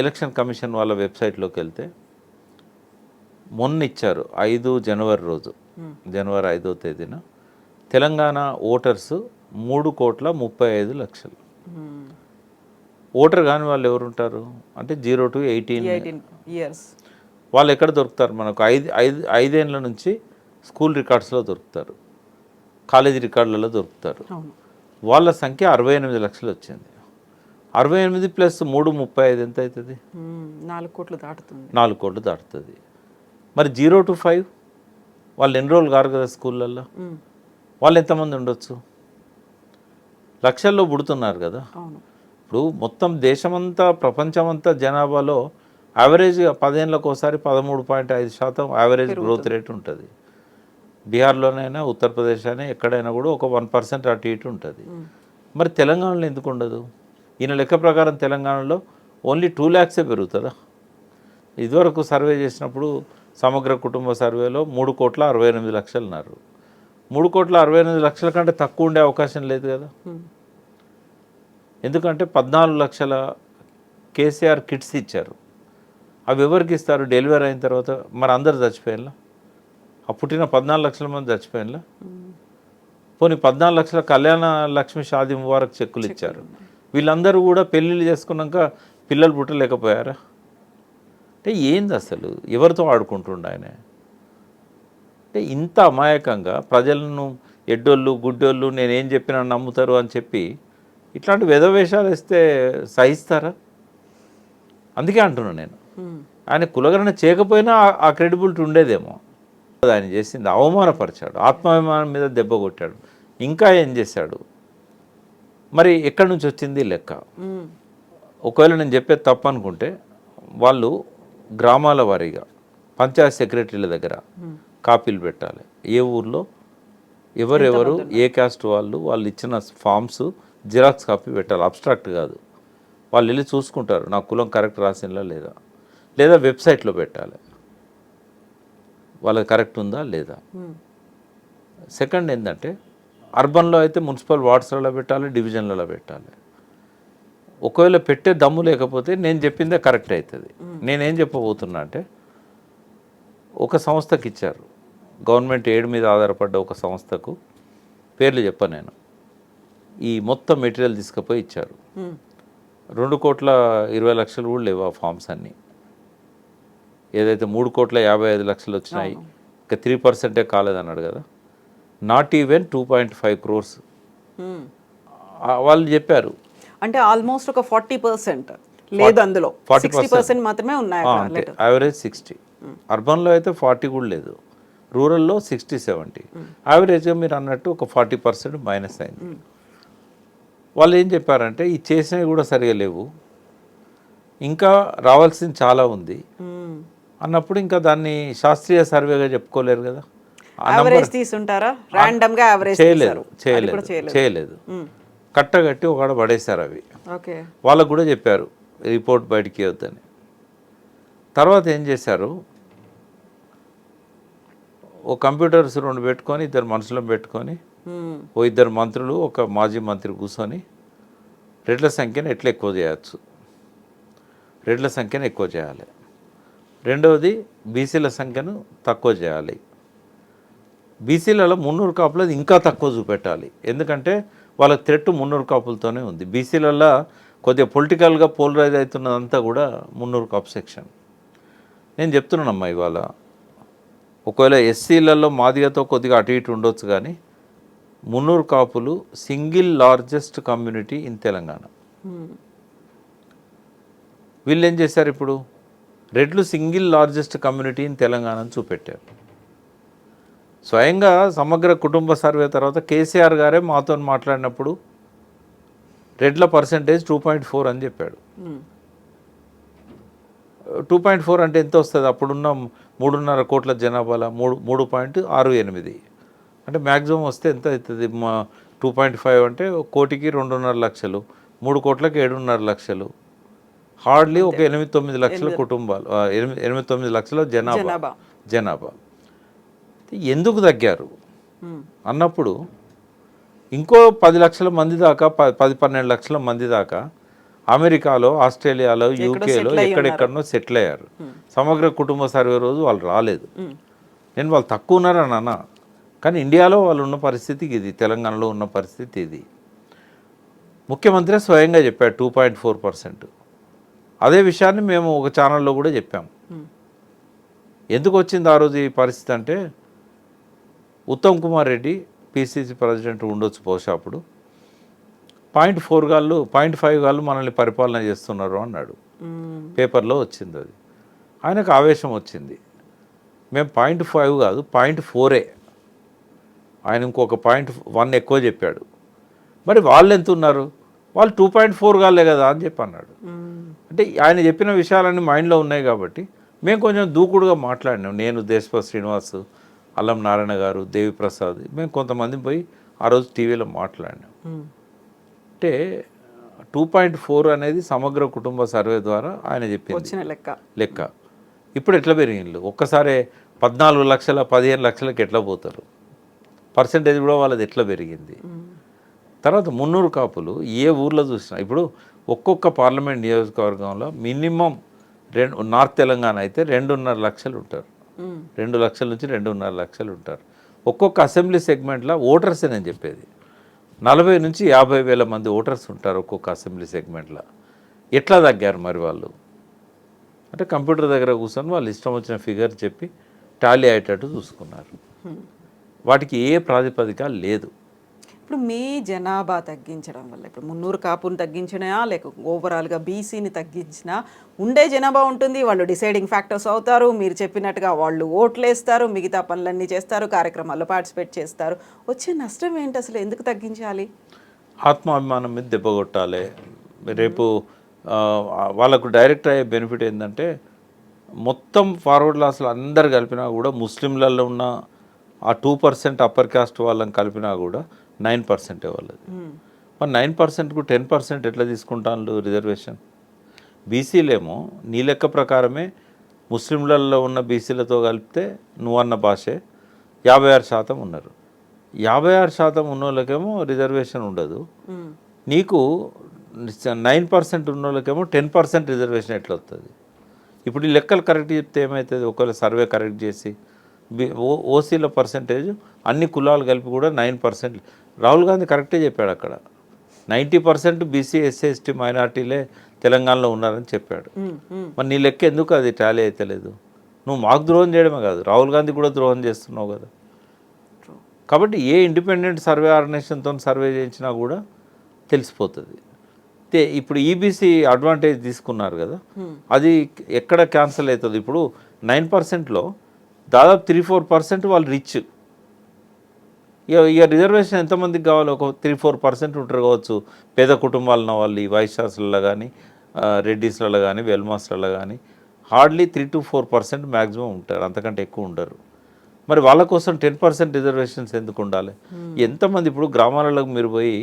B: ఎలక్షన్ కమిషన్ వాళ్ళ వెబ్సైట్లోకి వెళ్తే మొన్న ఇచ్చారు 5 జనవరి రోజు, జనవరి 5వ తేదీన తెలంగాణ ఓటర్స్ 3,35,00,000. ఓటర్ కాని వాళ్ళు ఎవరు ఉంటారు అంటే 0 to 18
A: ఇయర్స్.
B: వాళ్ళు ఎక్కడ దొరుకుతారు మనకు? 5 ఏళ్ళ నుంచి స్కూల్ రికార్డ్స్లో దొరుకుతారు, కాలేజీ రికార్డులలో దొరుకుతారు. వాళ్ళ సంఖ్య 68 లక్షలు వచ్చింది. 68 ప్లస్ 3,35 ఎంత అవుతుంది?
A: 4 కోట్లు దాటుతుంది.
B: 4 కోట్లు దాటుతుంది. మరి 0 to 5 వాళ్ళు ఎన్రోల్ కారు కదా స్కూళ్ళల్లో, వాళ్ళు ఎంతమంది ఉండొచ్చు? లక్షల్లో పుడుతున్నారు కదా. ఇప్పుడు మొత్తం దేశమంతా ప్రపంచమంతా జనాభాలో యావరేజ్గా 10 ఏళ్ళకు ఒకసారి 13.5% యావరేజ్ గ్రోత్ రేట్ ఉంటుంది. బీహార్లోనైనా ఉత్తరప్రదేశ్ అయినా ఎక్కడైనా కూడా ఒక 1% అటు ఇటు ఉంటుంది. మరి తెలంగాణలో ఎందుకు ఉండదు? ఈయన లెక్క ప్రకారం తెలంగాణలో ఓన్లీ 2 lakhs పెరుగుతుందా? ఇదివరకు సర్వే చేసినప్పుడు సమగ్ర కుటుంబ సర్వేలో 3,68,00,000 అన్నారు. 3,68,00,000 కంటే తక్కువ ఉండే అవకాశం లేదు కదా. ఎందుకంటే 14 లక్షల కేసీఆర్ కిట్స్ ఇచ్చారు. అవి ఎవరికి ఇస్తారు? డెలివరీ అయిన తర్వాత మరి అందరు చచ్చిపోయినా, ఆ పుట్టిన 14 లక్షల మంది చచ్చిపోయినా. పోనీ 14 లక్షల కళ్యాణ లక్ష్మి షాదీ ముబారక్ చెక్కులు ఇచ్చారు. వీళ్ళందరూ కూడా పెళ్ళిళ్ళు చేసుకున్నాక పిల్లలు పుట్టలేకపోయారా? అంటే ఏంది అసలు, ఎవరితో ఆడుకుంటుండ ఆయన? అంటే ఇంత అమాయకంగా ప్రజలను ఎడ్డోళ్ళు గుడ్డోళ్ళు నేనేం చెప్పినా నమ్ముతారు అని చెప్పి ఇట్లాంటి వెధవేషాలు వేస్తే సహిస్తారా? అందుకే అంటున్నాను నేను, ఆయన కులగణన చేయకపోయినా ఆ క్రెడిబిలిటీ ఉండేదేమో. ఆయన చేసింది అవమానపరిచాడు, ఆత్మాభిమానం మీద దెబ్బ కొట్టాడు. ఇంకా ఏం చేశాడు? మరి ఎక్కడి నుంచి వచ్చింది లెక్క? ఒకవేళ నేను చెప్పేది తప్పు అనుకుంటే వాళ్ళు గ్రామాల వారీగా పంచాయత్ సెక్రటరీల దగ్గర కాపీలు పెట్టాలి. ఏ ఊర్లో ఎవరెవరు ఏ క్యాస్ట్ వాళ్ళు ఇచ్చిన ఫామ్స్ జిరాక్స్ కాపీ పెట్టాలి. అబ్స్ట్రాక్ట్ కాదు, వాళ్ళు వెళ్ళి చూసుకుంటారు నా కులం కరెక్ట్ రాసిందా లేదా. లేదా వెబ్సైట్లో పెట్టాలి వాళ్ళది కరెక్ట్ ఉందా లేదా. సెకండ్ ఏంటంటే అర్బన్లో అయితే మున్సిపల్ వార్డ్స్లలో పెట్టాలి, డివిజన్లలో పెట్టాలి. ఒకవేళ పెట్టే దమ్ము లేకపోతే నేను చెప్పిందే కరెక్ట్ అవుతుంది. నేనేం చెప్పబోతున్నా అంటే, ఒక సంస్థకి ఇచ్చారు, గవర్నమెంట్ ఎయిడ్ మీద ఆధారపడ్డ ఒక సంస్థకు, పేర్లు చెప్పను నేను, ఈ మొత్తం మెటీరియల్ తీసుకుపోయి ఇచ్చారు. 2,20,00,000 కూడా లేవు ఆ ఫామ్స్ అన్నీ. ఏదైతే 3,55,00,000 వచ్చినాయి, ఇంకా 3% కాలేదన్నాడు కదా, నాట్ ఈవెన్ 2.5 crores వాళ్ళు చెప్పారు.
A: అంటే ఆల్మోస్ట్ ఒక 40% లేదు, అందులో 60% మాత్రమే ఉన్నాయి.
B: యావరేజ్ 60. అర్బన్లో అయితే 40 కూడా లేదు, రూరల్లో 60-70. యావరేజ్గా మీరు అన్నట్టు ఒక 40% మైనస్ అయింది. వాళ్ళు ఏం చెప్పారంటే ఈ చేసినవి కూడా సరిగా లేవు, ఇంకా రావాల్సింది చాలా ఉంది అన్నప్పుడు ఇంకా దాన్ని శాస్త్రీయ సర్వేగా చెప్పుకోలేరు కదా. చేయలేదు, కట్టగట్టి ఒకడ పడేశారు అవి. వాళ్ళకు కూడా చెప్పారు రిపోర్ట్ బయటికి వద్దని. తర్వాత ఏం చేశారు, ఓ కంప్యూటర్స్ 2 పెట్టుకొని 2 మనుషులను పెట్టుకొని ఓ 2 మంత్రులు ఒక మాజీ మంత్రి కూర్చొని రెడ్ల సంఖ్యను ఎట్లా ఎక్కువ చేయవచ్చు, రెడ్ల సంఖ్యను ఎక్కువ చేయాలి, రెండవది బీసీల సంఖ్యను తక్కువ చేయాలి, బీసీలలో 300 కాపులది ఇంకా తక్కువ చూపెట్టాలి. ఎందుకంటే వాళ్ళకి థ్రెట్ 300 కాపులతోనే ఉంది. బీసీలలో కొద్దిగా పొలిటికల్గా పోలరైజ్ అవుతున్నదంతా కూడా 300 కాపు సెక్షన్. నేను చెప్తున్నానమ్మా, ఇవాళ ఒకవేళ ఎస్సీలలో మాదిగతో కొద్దిగా అటు ఇటు ఉండొచ్చు, కానీ 300 కాపులు single largest community in Telangana. వీళ్ళు ఏం చేశారు, ఇప్పుడు రెడ్లు single largest community in Telangana అని చూపెట్టారు. స్వయంగా సమగ్ర కుటుంబ సర్వే తర్వాత కేసీఆర్ గారే మాతో మాట్లాడినప్పుడు రెడ్ల పర్సెంటేజ్ 2.4 అని చెప్పాడు. 2.4 అంటే ఎంత వస్తుంది? అప్పుడున్న 3.5 కోట్ల జనాభాలో 3.68 అంటే మ్యాక్సిమం వస్తే ఎంత అవుతుంది? 2.5 అంటే 1 కోటికి 2.5 లక్షలు, 3 కోట్లకి 7.5 లక్షలు, హార్డ్లీ ఒక 8-9 లక్షల కుటుంబాలు, 8-9 లక్షల జనాభా. ఎందుకు తగ్గారు అన్నప్పుడు ఇంకో 10 లక్షల మంది దాకా, 10-12 లక్షల మంది దాకా అమెరికాలో, ఆస్ట్రేలియాలో, యూకేలో ఎక్కడెక్కడనో సెటిల్ అయ్యారు. సమగ్ర కుటుంబ సర్వే రోజు వాళ్ళు రాలేదు. నేను వాళ్ళు తక్కువ ఉన్నారని అన్నా, కానీ ఇండియాలో వాళ్ళు ఉన్న పరిస్థితికి ఇది, తెలంగాణలో ఉన్న పరిస్థితి ఇది. ముఖ్యమంత్రి స్వయంగా చెప్పాడు 2.4%. అదే విషయాన్ని మేము ఒక ఛానల్లో కూడా చెప్పాము. ఎందుకు వచ్చింది ఆ రోజు ఈ పరిస్థితి అంటే, ఉత్తమ్ కుమార్ రెడ్డి పిసిసి ప్రెసిడెంట్ ఉండొచ్చు బహుశా అప్పుడు, 0.5 గాళ్ళు మనల్ని పరిపాలన చేస్తున్నారు అన్నాడు. పేపర్లో వచ్చింది అది. ఆయనకు ఆవేశం వచ్చింది. మేము 0.5 కాదు 0.4, ఆయన ఇంకొక 0.1 ఎక్కువ చెప్పాడు. మరి వాళ్ళు ఎంత ఉన్నారు? వాళ్ళు 2.4 గాలే కదా అని చెప్పి అన్నాడు. అంటే ఆయన చెప్పిన విషయాలన్నీ మైండ్లో ఉన్నాయి కాబట్టి మేము కొంచెం దూకుడుగా మాట్లాడినాం. నేను, దేశపతి శ్రీనివాస్, అల్లం నారాయణ గారు, దేవిప్రసాద్, మేము కొంతమంది పోయి ఆ రోజు టీవీలో మాట్లాడినాం. అంటే 2.4 అనేది సమగ్ర కుటుంబ సర్వే ద్వారా ఆయన చెప్పింది
A: వచ్చిన
B: లెక్క. ఇప్పుడు ఎట్లా పెరిగిండ్రు ఒక్కసారి 14 లక్షల 15 లక్షలకి ఎట్లా పోతారు? పర్సెంటేజ్ కూడా వాళ్ళది ఎట్లా పెరిగింది? తర్వాత 300 కాపులు ఏ ఊర్లో చూసినా ఇప్పుడు ఒక్కొక్క పార్లమెంట్ నియోజకవర్గంలో మినిమం నార్త్ తెలంగాణ అయితే 2.5 లక్షలు ఉంటారు. 2 లక్షల నుంచి 2.5 లక్షలు ఉంటారు. ఒక్కొక్క అసెంబ్లీ సెగ్మెంట్లో ఓటర్స్ నేను చెప్పేది 40 నుంచి 50 వేల మంది ఓటర్స్ ఉంటారు ఒక్కొక్క అసెంబ్లీ సెగ్మెంట్లో. ఎట్లా తగ్గారు మరి వాళ్ళు? అంటే కంప్యూటర్ దగ్గర కూర్చొని వాళ్ళు ఇష్టం వచ్చిన ఫిగర్ చెప్పి టాలీ అయ్యేటట్టు చూసుకున్నారు. వాటికి ఏ ప్రాతిపదిక లేదు.
A: ఇప్పుడు మీ జనాభా తగ్గించడం వల్ల ఇప్పుడు 300 కాపుని తగ్గించినా లేక ఓవరాల్గా బీసీని తగ్గించినా ఉండే జనాభా ఉంటుంది, వాళ్ళు డిసైడింగ్ ఫ్యాక్టర్స్ అవుతారు, మీరు చెప్పినట్టుగా వాళ్ళు ఓట్లు వేస్తారు, మిగతా పనులన్నీ చేస్తారు, కార్యక్రమాల్లో పార్టిసిపేట్ చేస్తారు. వచ్చే నష్టం ఏంటి అసలు? ఎందుకు తగ్గించాలి?
B: ఆత్మాభిమానం మీద దెబ్బ కొట్టాలి. రేపు వాళ్ళకు డైరెక్ట్ అయ్యే బెనిఫిట్ ఏంటంటే మొత్తం ఫార్వర్డ్ క్లాస్లో అందరు కలిపినా కూడా ముస్లింలలో ఉన్న ఆ 2% అప్పర్ కాస్ట్ వాళ్ళని కలిపినా కూడా 9% వాళ్ళది. మరి 9%కు 10% ఎట్లా తీసుకుంటాను రిజర్వేషన్? బీసీలేమో నీ లెక్క ప్రకారమే ముస్లింలలో ఉన్న బీసీలతో కలిపితే నువ్వన్న భాషే 56% ఉన్నారు. 56% ఉన్న వాళ్ళకేమో రిజర్వేషన్ ఉండదు. నీకు 9% ఉన్న వాళ్ళకేమో 10% రిజర్వేషన్ ఎట్లా వస్తుంది? ఇప్పుడు ఈ లెక్కలు కరెక్ట్ చెప్తే ఏమవుతుంది? ఒకవేళ సర్వే కరెక్ట్ చేసి ఓసీల పర్సంటేజ్ అన్ని కులాలు కలిపి కూడా 9%. రాహుల్ గాంధీ కరెక్టే చెప్పాడు అక్కడ 90% బీసీ ఎస్సీ ఎస్టీ మైనార్టీలే తెలంగాణలో ఉన్నారని చెప్పాడు. మరి నీ లెక్క ఎందుకు అది టాలీ అవుతలేదు? నువ్వు మాకు ద్రోహం చేయడమే కాదు, రాహుల్ గాంధీ కూడా ద్రోహం చేస్తున్నావు కదా. కాబట్టి ఏ ఇండిపెండెంట్ సర్వే ఆర్గనైజేషన్తో సర్వే చేయించినా కూడా తెలిసిపోతుంది. ఇప్పుడు ఈబీసీ అడ్వాంటేజ్ తీసుకున్నారు కదా, అది ఎక్కడ క్యాన్సిల్ అవుతుంది? ఇప్పుడు 9%లో దాదాపు 3-4% వాళ్ళు రిచ్. ఇక రిజర్వేషన్ ఎంతమందికి కావాలి? ఒక 3-4% ఉంటారు కావచ్చు పేద కుటుంబాలను వాళ్ళు. ఈ వైశ్యాస్లలో కానీ రెడ్డిస్లలో కానీ వెల్మాస్లలో కానీ హార్డ్లీ 3-4% మ్యాక్సిమం ఉంటారు, అంతకంటే ఎక్కువ ఉండరు. మరి వాళ్ళ కోసం 10% రిజర్వేషన్స్ ఎందుకు ఉండాలి? ఎంతమంది ఇప్పుడు గ్రామాలకు మీరు పోయి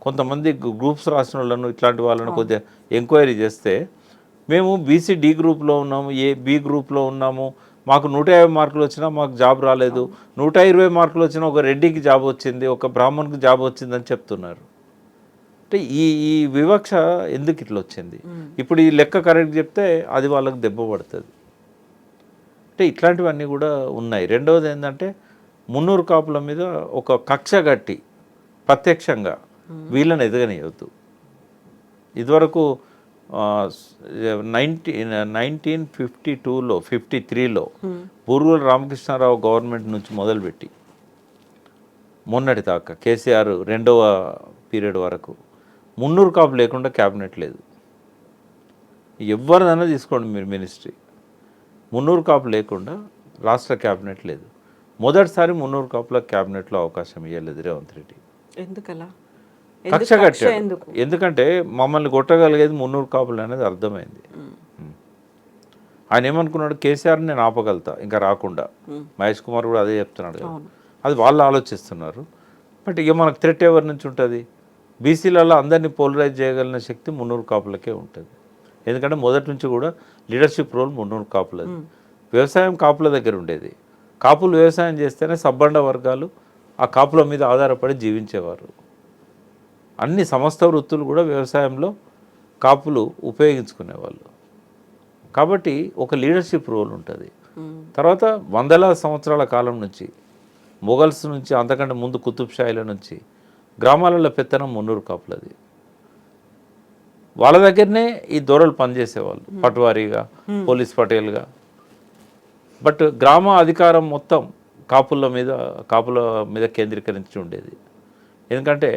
B: కొంతమంది గ్రూప్స్ రాసిన వాళ్ళను ఇట్లాంటి వాళ్ళను కొద్దిగా ఎంక్వైరీ చేస్తే మేము బీసీ డి గ్రూప్లో ఉన్నాము, బి గ్రూప్లో ఉన్నాము, మాకు 150 మార్కులు వచ్చినా మాకు జాబ్ రాలేదు, 120 మార్కులు వచ్చినా ఒక రెడ్డికి జాబ్ వచ్చింది, ఒక బ్రాహ్మణ్కి జాబ్ వచ్చిందని చెప్తున్నారు. అంటే ఈ వివక్ష ఎందుకు ఇట్లా వచ్చింది? ఇప్పుడు ఈ లెక్క కరెక్ట్ చెప్తే అది వాళ్ళకి దెబ్బ పడుతుంది. అంటే ఇట్లాంటివన్నీ కూడా ఉన్నాయి. రెండవది ఏంటంటే 300 కాపుల మీద ఒక కక్ష కట్టి ప్రత్యక్షంగా వీళ్ళని ఎదగనియవద్దు. ఇదివరకు 1952లో 53లో బూరుగుల రామకృష్ణారావు గవర్నమెంట్ నుంచి మొదలుపెట్టి మొన్నటి దాకా కేసీఆర్ రెండవ పీరియడ్ వరకు 300 కాపు లేకుండా క్యాబినెట్ లేదు. ఎవరిదైనా తీసుకోండి మీరు మినిస్ట్రీ, 300 కాపు లేకుండా రాష్ట్ర క్యాబినెట్ లేదు. మొదటిసారి 300 కాపుల క్యాబినెట్లో అవకాశం ఇవ్వలేదు రేవంత్ రెడ్డి.
A: ఎందుకలా?
B: కక్ష కట్టాడు. ఎందుకంటే మమ్మల్ని కొట్టగలిగేది 300 కాపులు అనేది అర్థమైంది. ఆయన ఏమనుకున్నాడు? కేసీఆర్ని నేను ఆపగలుగుతా ఇంకా రాకుండా. మహేష్ కుమార్ కూడా అదే చెప్తున్నాడు కదా. అది వాళ్ళు ఆలోచిస్తున్నారు. బట్ ఇక మనకు థ్రెట్ ఎవరి నుంచి ఉంటుంది? బీసీలలో అందరినీ పోలరైజ్ చేయగలిగిన శక్తి 300 కాపులకే ఉంటుంది. ఎందుకంటే మొదటి నుంచి కూడా లీడర్షిప్ రోల్ 300 కాపులది. వ్యవసాయం కాపుల దగ్గర ఉండేది. కాపులు వ్యవసాయం చేస్తేనే సబ్బండ వర్గాలు ఆ కాపుల మీద ఆధారపడి జీవించేవారు. అన్ని సమస్త వృత్తులు కూడా వ్యవసాయంలో కాపులు ఉపయోగించుకునేవాళ్ళు. కాబట్టి ఒక లీడర్షిప్ రోల్ ఉంటుంది. తర్వాత వందల సంవత్సరాల కాలం నుంచి మొఘల్స్ నుంచి అంతకంటే ముందు కుతుబ్ షాయిల నుంచి గ్రామాలలో పెత్తనం 300 కాపులది. వాళ్ళ దగ్గరనే ఈ దొరలు పనిచేసేవాళ్ళు పట్వారీగా, పోలీస్ పటేల్గా. బట్ గ్రామ అధికారం మొత్తం కాపుల మీద కేంద్రీకరించి ఉండేది. ఎందుకంటే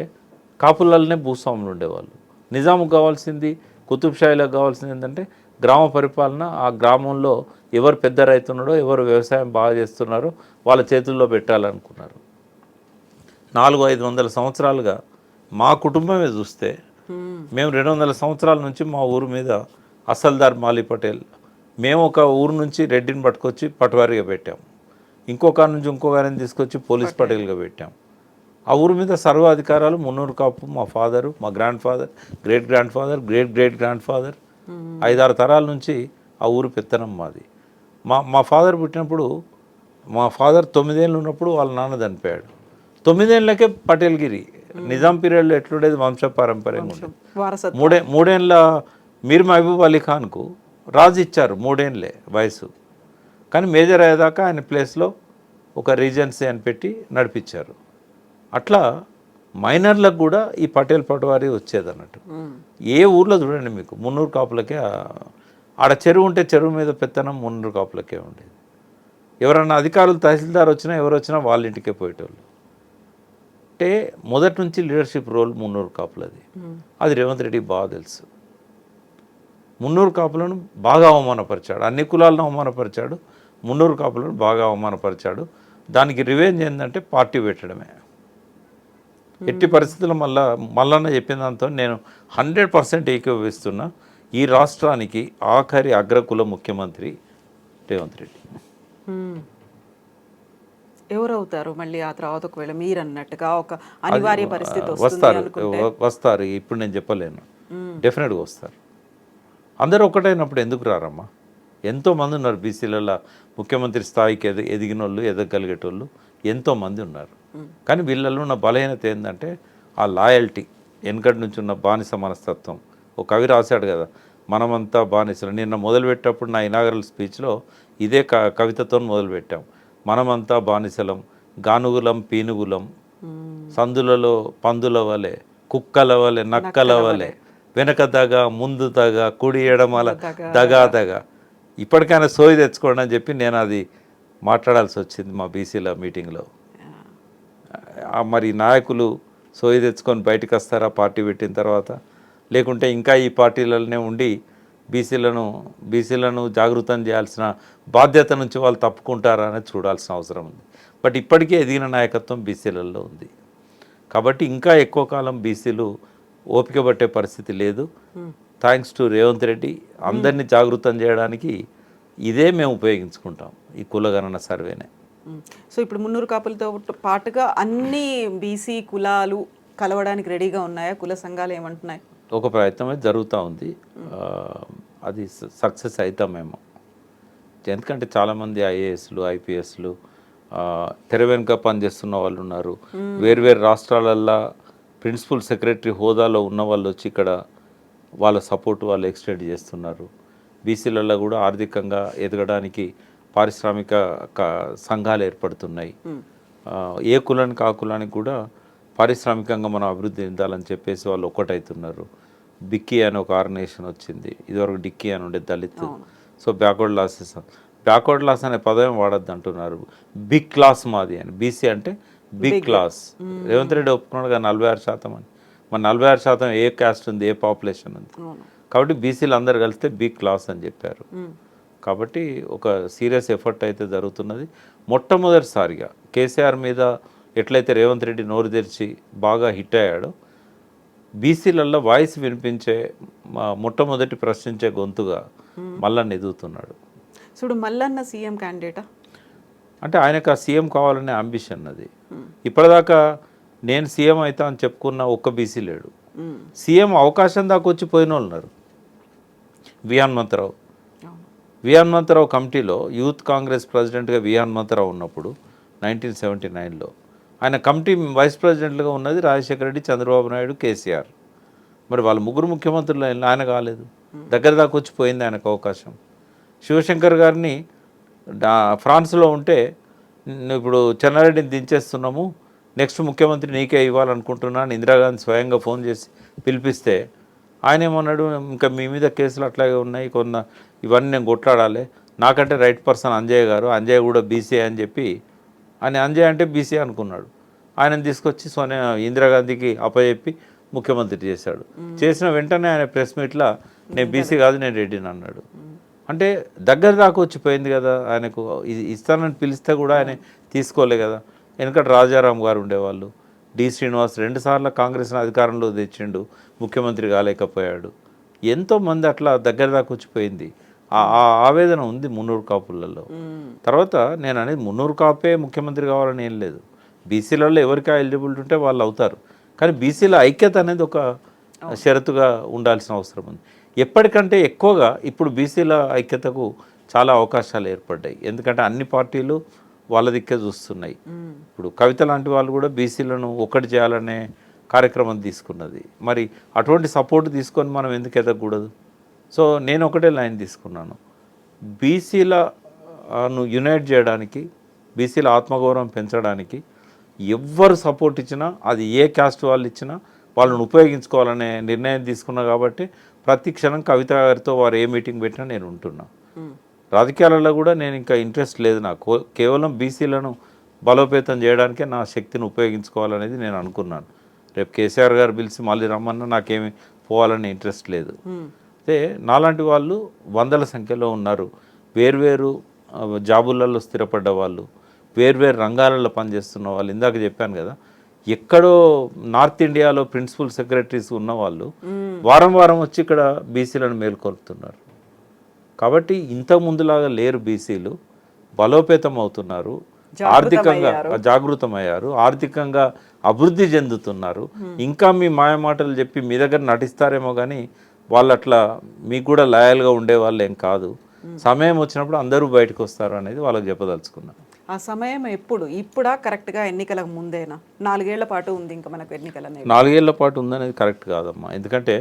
B: కాపులలోనే భూస్వాములు ఉండేవాళ్ళు. నిజాముకు కావాల్సింది, కుతుబ్ షాయిలకు కావాల్సింది ఏంటంటే గ్రామ పరిపాలన. ఆ గ్రామంలో ఎవరు పెద్ద రైతున్నాడో, ఎవరు వ్యవసాయం బాగా చేస్తున్నారో వాళ్ళ చేతుల్లో పెట్టాలనుకున్నారు. 400-500 సంవత్సరాలుగా మా కుటుంబమే చూస్తే మేము 200 సంవత్సరాల నుంచి మా ఊరు మీద అసల్దార్ మాలి పటేల్, మేము ఒక ఊరు నుంచి రెడ్డిని పట్టుకొచ్చి పట్వారీగా పెట్టాం, ఇంకొక నుంచి ఇంకొకరిని తీసుకొచ్చి పోలీస్ పటేల్గా పెట్టాం. ఆ ఊరి మీద సర్వాధికారాలు మున్నూరు కాపు, మా ఫాదరు, మా grand father, great grand father, great great grand father, 5-6 తరాల నుంచి ఆ ఊరు పెత్తనం మాది. మా ఫాదర్ పుట్టినప్పుడు, మా ఫాదర్ 9 ఏళ్ళు ఉన్నప్పుడు వాళ్ళ నాన్న చనిపోయాడు. 9 ఏళ్ళకే పటేల్గిరి. నిజాం పీరియడ్లో ఎట్లుండేది, వంశపారంపర్యంగా ఉండేది.
A: వారసత్వం.
B: మూడేళ్ళ మీర్ మహబూబ్ అలీ ఖాన్కు రాజు ఇచ్చారు, 3 ఏళ్ళే వయసు. కానీ మేజర్ అయ్యేదాకా ఆయన ప్లేస్లో ఒక రీజెన్సీ అని పెట్టి నడిపించారు. అట్లా మైనర్లకు కూడా ఈ పటేల్ పటవారి వచ్చేది అన్నట్టు. ఏ ఊర్లో చూడండి మీకు, మున్నూరు కాపులకే ఆడ చెరువు ఉంటే చెరువు మీద పెత్తనం మున్నూరు కాపులకే ఉండేది. ఎవరన్నా అధికారులు, తహసీల్దార్ వచ్చినా ఎవరు వచ్చినా వాళ్ళ ఇంటికే పోయేటోళ్ళు. అంటే మొదటి నుంచి లీడర్షిప్ రోల్ మున్నూరు కాపులది. అది రేవంత్ రెడ్డి బాగా తెలుసు. మున్నూరు కాపులను బాగా అవమానపరిచాడు, అన్ని కులాలను అవమానపరిచాడు, మున్నూరు కాపులను బాగా అవమానపరిచాడు. దానికి రివెంజ్ ఏంటంటే పార్టీ పెట్టడమే. ఎట్టి పరిస్థితుల్లో మల్లన్న చెప్పిన దాంతో నేను 100% ఏకీభవిస్తున్నా. ఈ రాష్ట్రానికి ఆఖరి అగ్రకుల ముఖ్యమంత్రి రేవంత్ రెడ్డి.
A: ఎవరవుతారు మళ్ళీ ఆ తర్వాత ఒకవేళ మీరు అన్నట్టుగా ఒక అనివార్య పరిస్థితి
B: వస్తారు. ఇప్పుడు నేను చెప్పలేను, డెఫినెట్గా వస్తారు. అందరూ ఒకటైనప్పుడు ఎందుకు రారమ్మా? ఎంతోమంది ఉన్నారు బీసీలలో, ముఖ్యమంత్రి స్థాయికి ఎదిగిన వాళ్ళు, ఎదగలిగేటోళ్ళు ఎంతోమంది ఉన్నారు. కానీ వీళ్ళలో ఉన్న బలహీనత ఏంటంటే ఆ లాయల్టీ, వెనకటి నుంచి ఉన్న బానిస మనస్తత్వం. ఒక కవి రాశాడు కదా, మనమంతా బానిసలు. నిన్న మొదలుపెట్టేటప్పుడు నా ఇనాగరల్ స్పీచ్లో ఇదే కవితతో మొదలుపెట్టాం. మనమంతా బానిసలం, గానుగులం పీనుగులం, సందులలో పందుల వలె, కుక్కల వలె, నక్కల వలె, వెనక దగ ముందు దగ, కుడి ఎడమల దగ. ఇప్పటికైనా సోయి తెచ్చుకోండి అని చెప్పి నేను అది మాట్లాడాల్సి వచ్చింది మా బీసీల మీటింగ్లో. మరి నాయకులు సోయి తెచ్చుకొని బయటకు వస్తారా పార్టీ పెట్టిన తర్వాత? లేకుంటే ఇంకా ఈ పార్టీలలోనే ఉండి బీసీలను జాగృతం చేయాల్సిన బాధ్యత నుంచి వాళ్ళు తప్పుకుంటారా అనేది చూడాల్సిన అవసరం ఉంది. బట్ ఇప్పటికే ఎదిగిన నాయకత్వం బీసీలలో ఉంది. కాబట్టి ఇంకా ఎక్కువ కాలం బీసీలు ఓపిక పట్టే పరిస్థితి లేదు. థ్యాంక్స్ టు రేవంత్ రెడ్డి అందరినీ జాగృతం చేయడానికి ఇదే మేము ఉపయోగించుకుంటాం, ఈ కులగణన సర్వేనే.
A: సో ఇప్పుడు మున్నూరు కాపులతో పాటుగా అన్ని బీసీ కులాలు కలవడానికి రెడీగా ఉన్నాయా? కుల సంఘాలు ఏమంటున్నాయి?
B: ఒక ప్రయత్నం అయితే జరుగుతూ ఉంది. అది సక్సెస్ అవుతామేమో. ఎందుకంటే చాలామంది ఐఏఎస్లు, ఐపీఎస్లు తెర వెనుక పనిచేస్తున్న వాళ్ళు ఉన్నారు. వేర్వేరు రాష్ట్రాలల్లో ప్రిన్సిపల్ సెక్రటరీ హోదాలో ఉన్న వాళ్ళు వచ్చి ఇక్కడ వాళ్ళ సపోర్ట్ వాళ్ళు ఎక్స్టెండ్ చేస్తున్నారు. బీసీలలో కూడా ఆర్థికంగా ఎదగడానికి పారిశ్రామిక సంఘాలు ఏర్పడుతున్నాయి. ఏ కులానికి ఆ కులానికి కూడా పారిశ్రామికంగా మనం అభివృద్ధి చెందాలని చెప్పేసి వాళ్ళు ఒక్కటవుతున్నారు. బిక్కీ అని ఒక ఆర్గనైజేషన్ వచ్చింది, ఇదివరకు డిక్కీ అని ఉండే దళిత్. సో బ్యాక్వర్డ్ లాస్ అనే పదం వాడద్దు అంటున్నారు. బిగ్ క్లాస్ మాది అని, బీసీ అంటే బిగ్ క్లాస్. రేవంత్ రెడ్డి ఒప్పుకున్నాడు కదా 46% అని. మరి 46% ఏ క్యాస్ట్ ఉంది, ఏ పాపులేషన్ ఉంది? కాబట్టి బీసీలు అందరు కలిస్తే బిగ్ క్లాస్ అని చెప్పారు. కాబట్టి ఒక సీరియస్ ఎఫర్ట్ అయితే జరుగుతున్నది. మొట్టమొదటిసారిగా కేసీఆర్ మీద ఎట్లయితే రేవంత్ రెడ్డి నోరు తెరిచి బాగా హిట్ అయ్యాడో, బీసీలలో వాయిస్ వినిపించే మొట్టమొదటి ప్రశ్నించే గొంతుగా మల్లన్న ఎదుగుతున్నాడు.
A: చూడు, మల్లన్న సీఎం క్యాండిడేటా?
B: అంటే ఆయనకు ఆ సీఎం కావాలనే అంబిషన్ అది. ఇప్పటిదాకా నేను సీఎం అవుతా అని చెప్పుకున్న ఒక్క బీసీ లేడు. సీఎం అవకాశం దాకా వచ్చి పోయిన వాళ్ళు ఉన్నారు. వి హనుమంతరావు కమిటీలో యూత్ కాంగ్రెస్ ప్రెసిడెంట్గా వి హనుమంతరావు ఉన్నప్పుడు 1979లో ఆయన కమిటీ వైస్ ప్రెసిడెంట్లుగా ఉన్నది రాజశేఖర రెడ్డి, చంద్రబాబు నాయుడు, కేసీఆర్. మరి వాళ్ళ ముగ్గురు ముఖ్యమంత్రులు ఆయన కాలేదు. దగ్గర దాకా వచ్చి పోయింది ఆయనకు అవకాశం. శివశంకర్ గారిని ఫ్రాన్స్లో ఉంటే ఇప్పుడు చెన్నారెడ్డిని దించేస్తున్నాము, నెక్స్ట్ ముఖ్యమంత్రి నీకే ఇవ్వాలనుకుంటున్నాను ఇందిరాగాంధీ స్వయంగా ఫోన్ చేసి పిలిపిస్తే ఆయన ఏమన్నాడు, ఇంకా మీ మీద కేసులు అట్లాగే ఉన్నాయి, ఇవన్నీ నేను కొట్లాడాలి, నాకంటే రైట్ పర్సన్ అంజయ్య గారు, అంజయ్య కూడా బీసీ అని చెప్పి ఆయన అంజయ్య అంటే బీసీ అనుకున్నాడు. ఆయనను తీసుకొచ్చి ఇందిరాగాంధీకి అప్పచెప్పి ముఖ్యమంత్రి చేశాడు. చేసిన వెంటనే ఆయన ప్రెస్ మీట్లో నేను బీసీ కాదు నేను రెడ్డిని అన్నాడు. అంటే దగ్గర దాకా వచ్చిపోయింది కదా ఆయనకు. ఇస్తానని పిలిస్తే కూడా ఆయన తీసుకోలే కదా. ఎందుకంటే రాజారాం గారు ఉండేవాళ్ళు, డి శ్రీనివాస్ 2 సార్లు కాంగ్రెస్ని అధికారంలో తెచ్చిండు, ముఖ్యమంత్రి కాలేకపోయాడు. ఎంతోమంది అట్లా దగ్గర దాకా వచ్చిపోయింది. ఆ ఆవేదన ఉంది మున్నూరు కాపులలో. తర్వాత నేను అనేది మున్నూరు కాపే ముఖ్యమంత్రి కావాలని ఏం లేదు. బీసీలలో ఎవరికి ఎలిజిబిలిటీ ఉంటే వాళ్ళు అవుతారు. కానీ బీసీల ఐక్యత అనేది ఒక షరతుగా ఉండాల్సిన అవసరం ఉంది. ఎప్పటికంటే ఎక్కువగా ఇప్పుడు బీసీల ఐక్యతకు చాలా అవకాశాలు ఏర్పడ్డాయి. ఎందుకంటే అన్ని పార్టీలు వాళ్ళ దిక్కే చూస్తున్నాయి. ఇప్పుడు కవిత లాంటి వాళ్ళు కూడా బీసీలను ఒక్కటి చేయాలనే కార్యక్రమం తీసుకున్నది. మరి అటువంటి సపోర్ట్ తీసుకొని మనం ఎందుకు ఎదగకూడదు? సో నేను ఒకటే లైన్ తీసుకున్నాను, బీసీలను యునైట్ చేయడానికి, బీసీల ఆత్మగౌరవం పెంచడానికి ఎవ్వరు సపోర్ట్ ఇచ్చినా, అది ఏ క్యాస్ట్ వాళ్ళు ఇచ్చినా వాళ్ళని ఉపయోగించుకోవాలనే నిర్ణయం తీసుకున్నా. కాబట్టి ప్రతి క్షణం కవిత గారితో వారు ఏ మీటింగ్ పెట్టినా నేను ఉంటున్నా. రాజకీయాలలో కూడా నేను ఇంకా ఇంట్రెస్ట్ లేదు నాకు. కేవలం బీసీలను బలోపేతం చేయడానికే నా శక్తిని ఉపయోగించుకోవాలనేది నేను అనుకున్నాను. రేపు కేసీఆర్ గారు పిలిచి మళ్ళీ రమ్మన్నా నాకేమి పోవాలని ఇంట్రెస్ట్ లేదు. అయితే నాలాంటి వాళ్ళు వందల సంఖ్యలో ఉన్నారు. వేర్వేరు జాబులలో స్థిరపడ్డ వాళ్ళు, వేర్వేరు రంగాలలో పనిచేస్తున్న వాళ్ళు. ఇందాక చెప్పాను కదా, ఎక్కడో నార్త్ ఇండియాలో ప్రిన్సిపల్ సెక్రటరీస్ ఉన్నవాళ్ళు వారం వారం వచ్చి ఇక్కడ బీసీలను మేల్కొల్పుతున్నారు. కాబట్టి ఇంత ముందులాగా లేరు, బీసీలు బలోపేతం అవుతున్నారు, ఆర్థికంగా జాగృతమయ్యారు, ఆర్థికంగా అభివృద్ధి చెందుతున్నారు. ఇంకా మీ మాయమాటలు చెప్పి మీ దగ్గర నటిస్తారేమో కానీ వాళ్ళు అట్లా మీకు కూడా లాయల్గా ఉండే వాళ్ళు ఏం కాదు. సమయం వచ్చినప్పుడు అందరూ బయటకు వస్తారు అనేది వాళ్ళకి చెప్పదలుచుకున్నాను.
A: ఆ సమయం ఎప్పుడు? ఇప్పుడా కరెక్ట్గా ఎన్నికలకు ముందేనా? 4 ఏళ్ల పాటు ఉంది ఇంకా మనకు ఎన్నికలు అనేది.
B: 4 ఏళ్ల పాటు ఉందనేది కరెక్ట్ కాదమ్మా. ఎందుకంటే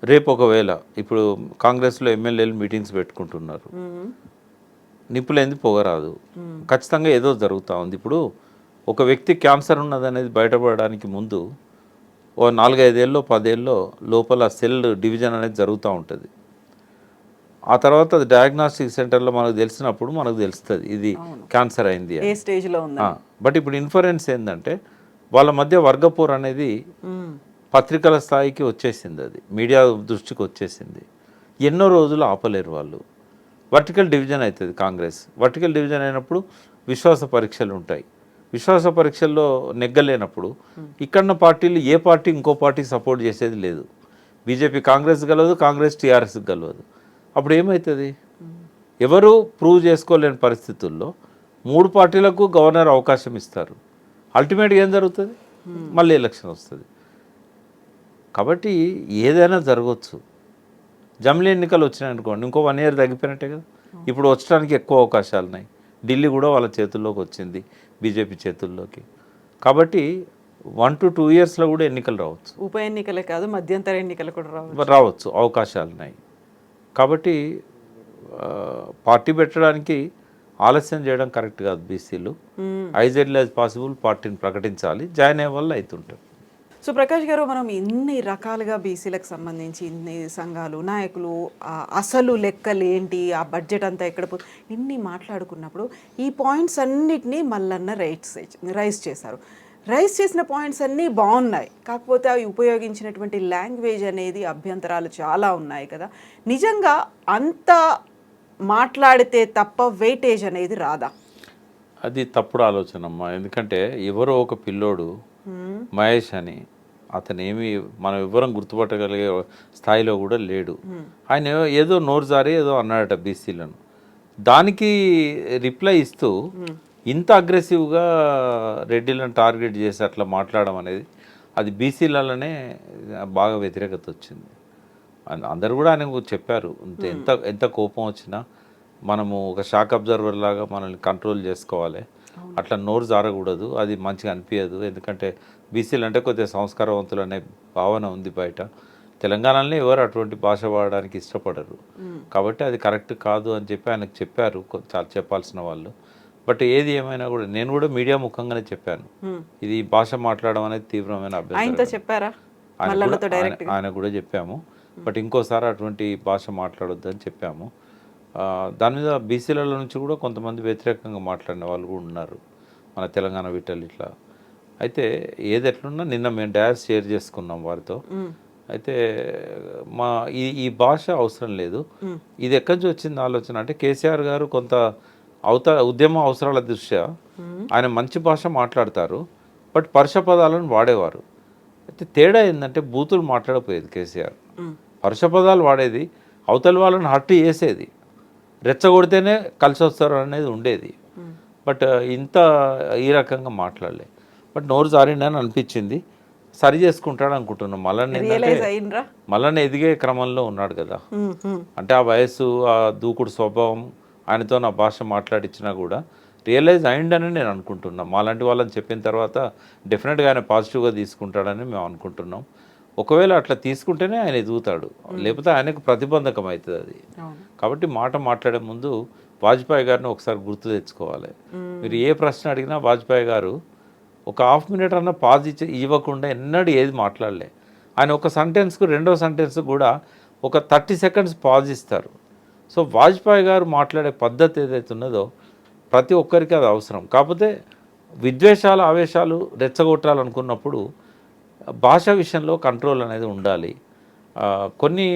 B: రేపు ఒకవేళ ఇప్పుడు కాంగ్రెస్లో ఎమ్మెల్యేలు మీటింగ్స్ పెట్టుకుంటున్నారు, నిప్పులేంది పొగరాదు, ఖచ్చితంగా ఏదో జరుగుతూ ఉంది. ఇప్పుడు ఒక వ్యక్తి క్యాన్సర్ ఉన్నదనేది బయటపడడానికి ముందు ఓ 4-5 ఏళ్ళలో 10 ఏళ్ళలో లోపల సెల్ డివిజన్ అనేది జరుగుతూ ఉంటుంది. ఆ తర్వాత అది డయాగ్నాస్టిక్ సెంటర్లో మనకు తెలిసినప్పుడు మనకు తెలుస్తుంది ఇది క్యాన్సర్ అయింది
A: ఏ స్టేజ్లో ఉంది.
B: బట్ ఇప్పుడు ఇన్ఫరెన్స్ ఏంటంటే వాళ్ళ మధ్య వర్గపోర్ అనేది పత్రికల స్థాయికి వచ్చేసింది, అది మీడియా దృష్టికి వచ్చేసింది. ఎన్నో రోజులు ఆపలేరు వాళ్ళు. వర్టికల్ డివిజన్ అవుతుంది కాంగ్రెస్. వర్టికల్ డివిజన్ అయినప్పుడు విశ్వాస పరీక్షలు ఉంటాయి. విశ్వాస పరీక్షల్లో నెగ్గలేనప్పుడు ఇక్కడున్న పార్టీలు ఏ పార్టీ ఇంకో పార్టీ సపోర్ట్ చేసేది లేదు. బీజేపీ కాంగ్రెస్ గెలవదు, కాంగ్రెస్ టీఆర్ఎస్కి గెలవదు. అప్పుడు ఏమవుతుంది? ఎవరు ప్రూవ్ చేసుకోలేని పరిస్థితుల్లో 3 పార్టీలకు గవర్నర్ అవకాశం ఇస్తారు. అల్టిమేట్గా ఏం జరుగుతుంది? మళ్ళీ ఎలక్షన్ వస్తుంది. కాబట్టి ఏదైనా జరగవచ్చు. జమిలీ ఎన్నికలు వచ్చినాయి అనుకోండి, ఇంకో 1 ఇయర్ తగ్గిపోయినట్టే కదా. ఇప్పుడు వచ్చడానికి ఎక్కువ అవకాశాలు ఉన్నాయి. ఢిల్లీ కూడా వాళ్ళ చేతుల్లోకి వచ్చింది, బీజేపీ చేతుల్లోకి. కాబట్టి 1 to 2 ఇయర్స్లో కూడా ఎన్నికలు రావచ్చు.
A: ఉప ఎన్నికలే కాదు, మధ్యంతర ఎన్నికలు కూడా
B: రావచ్చు, అవకాశాలు ఉన్నాయి. కాబట్టి పార్టీ పెట్టడానికి ఆలస్యం చేయడం కరెక్ట్ కాదు. బీసీలు యాజ్ ఎర్లీ యాజ్ పాసిబుల్ పార్టీని ప్రకటించాలి, జాయిన్ అయ్యే వాళ్ళు అవుతుంటారు.
A: సో ప్రకాష్ గారు, మనం ఇన్ని రకాలుగా బీసీలకు సంబంధించి ఇన్ని సంఘాలు, నాయకులు, అసలు లెక్కలు ఏంటి, ఆ బడ్జెట్ అంతా ఎక్కడ ఇన్ని మాట్లాడుకున్నప్పుడు ఈ పాయింట్స్ అన్నిటినీ మల్లన్న రైజ్ చేశారు. రైజ్ చేసిన పాయింట్స్ అన్నీ బాగున్నాయి, కాకపోతే అవి ఉపయోగించినటువంటి లాంగ్వేజ్ అనేది అభ్యంతరాలు చాలా ఉన్నాయి కదా. నిజంగా అంత మాట్లాడితే తప్ప వెయిటేజ్ అనేది రాదా?
B: అది తప్పుడు ఆలోచన అమ్మా. ఎందుకంటే ఎవరో ఒక పిల్లోడు మహేష్ అని, అతను ఏమి మనం ఎవ్వరం గుర్తుపట్టగలిగే స్థాయిలో కూడా లేడు. ఆయన ఏదో నోరు జారి ఏదో అన్నాడట బీసీలను. దానికి రిప్లై ఇస్తూ ఇంత అగ్రెసివ్గా రెడ్డిలను టార్గెట్ చేసి అట్లా మాట్లాడడం అనేది అది బీసీలలోనే బాగా వ్యతిరేకత వచ్చింది. అందరు కూడా ఆయనకు చెప్పారు, ఎంత కోపం వచ్చినా మనము ఒక షాక్ అబ్జర్వర్ లాగా మనల్ని కంట్రోల్ చేసుకోవాలి, అట్లా నోరు జారకూడదు, అది మంచిగా అనిపించదు. ఎందుకంటే బీసీలు అంటే కొద్దిగా సంస్కారవంతులు అనే భావన ఉంది బయట. తెలంగాణలో ఎవరు అటువంటి భాష వాడడానికి ఇష్టపడరు. కాబట్టి అది కరెక్ట్ కాదు అని చెప్పి ఆయనకు చెప్పారు చాలా చెప్పాల్సిన వాళ్ళు. బట్ ఏది ఏమైనా కూడా నేను కూడా మీడియా ముఖంగానే చెప్పాను, ఇది భాష మాట్లాడడం అనేది తీవ్రమైన అభ్యంతరం. ఆయన కూడా చెప్పాము. బట్ ఇంకోసారి అటువంటి భాష మాట్లాడొద్దు అని చెప్పాము. దాని మీద బీసీల నుంచి కూడా కొంతమంది వ్యతిరేకంగా మాట్లాడిన వాళ్ళు కూడా ఉన్నారు, మన తెలంగాణ విటల్ ఇట్లా. అయితే ఏది ఎట్లున్నా నిన్న మేము డాష్ షేర్ చేసుకున్నాం వారితో. అయితే ఈ భాష అవసరం లేదు. ఇది ఎక్కడి నుంచి వచ్చింది ఆలోచన అంటే, కేసీఆర్ గారు కొంత ఉద్యమ అవసరాల దృష్ట్యా ఆయన మంచి భాష మాట్లాడతారు, బట్ పరుష పదాలను వాడేవారు. అయితే తేడా ఏంటంటే బూతులు మాట్లాడపోయేది కేసీఆర్, పరుష పదాలు వాడేది, అవతల వాళ్ళని హర్ట్ చేసేది, రెచ్చగొడితేనే కలిసి వస్తారు అనేది ఉండేది. బట్ ఇంత ఈ రకంగా మాట్లాడలే. బట్ నోరు జారిండని అనిపించింది. సరి చేసుకుంటాడు అనుకుంటున్నాం.
A: రియలైజ్ అయ్యిండ్రా?
B: మళ్ళీ ఎదిగే క్రమంలో ఉన్నాడు కదా. అంటే ఆ వయసు, ఆ దూకుడు స్వభావం, ఆయనతో నా భాష మాట్లాడించినా కూడా రియలైజ్ అయిండని నేను అనుకుంటున్నాం. మాలాంటి వాళ్ళని చెప్పిన తర్వాత డెఫినెట్గా ఆయన పాజిటివ్గా తీసుకుంటాడని మేము అనుకుంటున్నాం. ఒకవేళ అట్లా తీసుకుంటేనే ఆయన ఎదుగుతాడు, లేకపోతే ఆయనకు ప్రతిబంధకం అవుతుంది అది. కాబట్టి మాట మాట్లాడే ముందు వాజ్పేయి గారిని ఒకసారి గుర్తు తెచ్చుకోవాలి. మీరు ఏ ప్రశ్న అడిగినా వాజ్పేయి గారు ఒక హాఫ్ మినిట్ అన్న పాజ్ ఇవ్వకుండా ఎన్నడూ ఏది మాట్లాడలే. ఆయన ఒక సెంటెన్స్కు రెండో సెంటెన్స్ కూడా ఒక 30 సెకండ్స్ పాజ్ ఇస్తారు. సో వాజ్పేయి గారు మాట్లాడే పద్ధతి ఏదైతే ఉన్నదో ప్రతి ఒక్కరికి అది అవసరం. కాకపోతే విద్వేషాలు, ఆవేశాలు రెచ్చగొట్టాలనుకున్నప్పుడు భాష విషయంలో కంట్రోల్ అనేది ఉండాలి. కొన్ని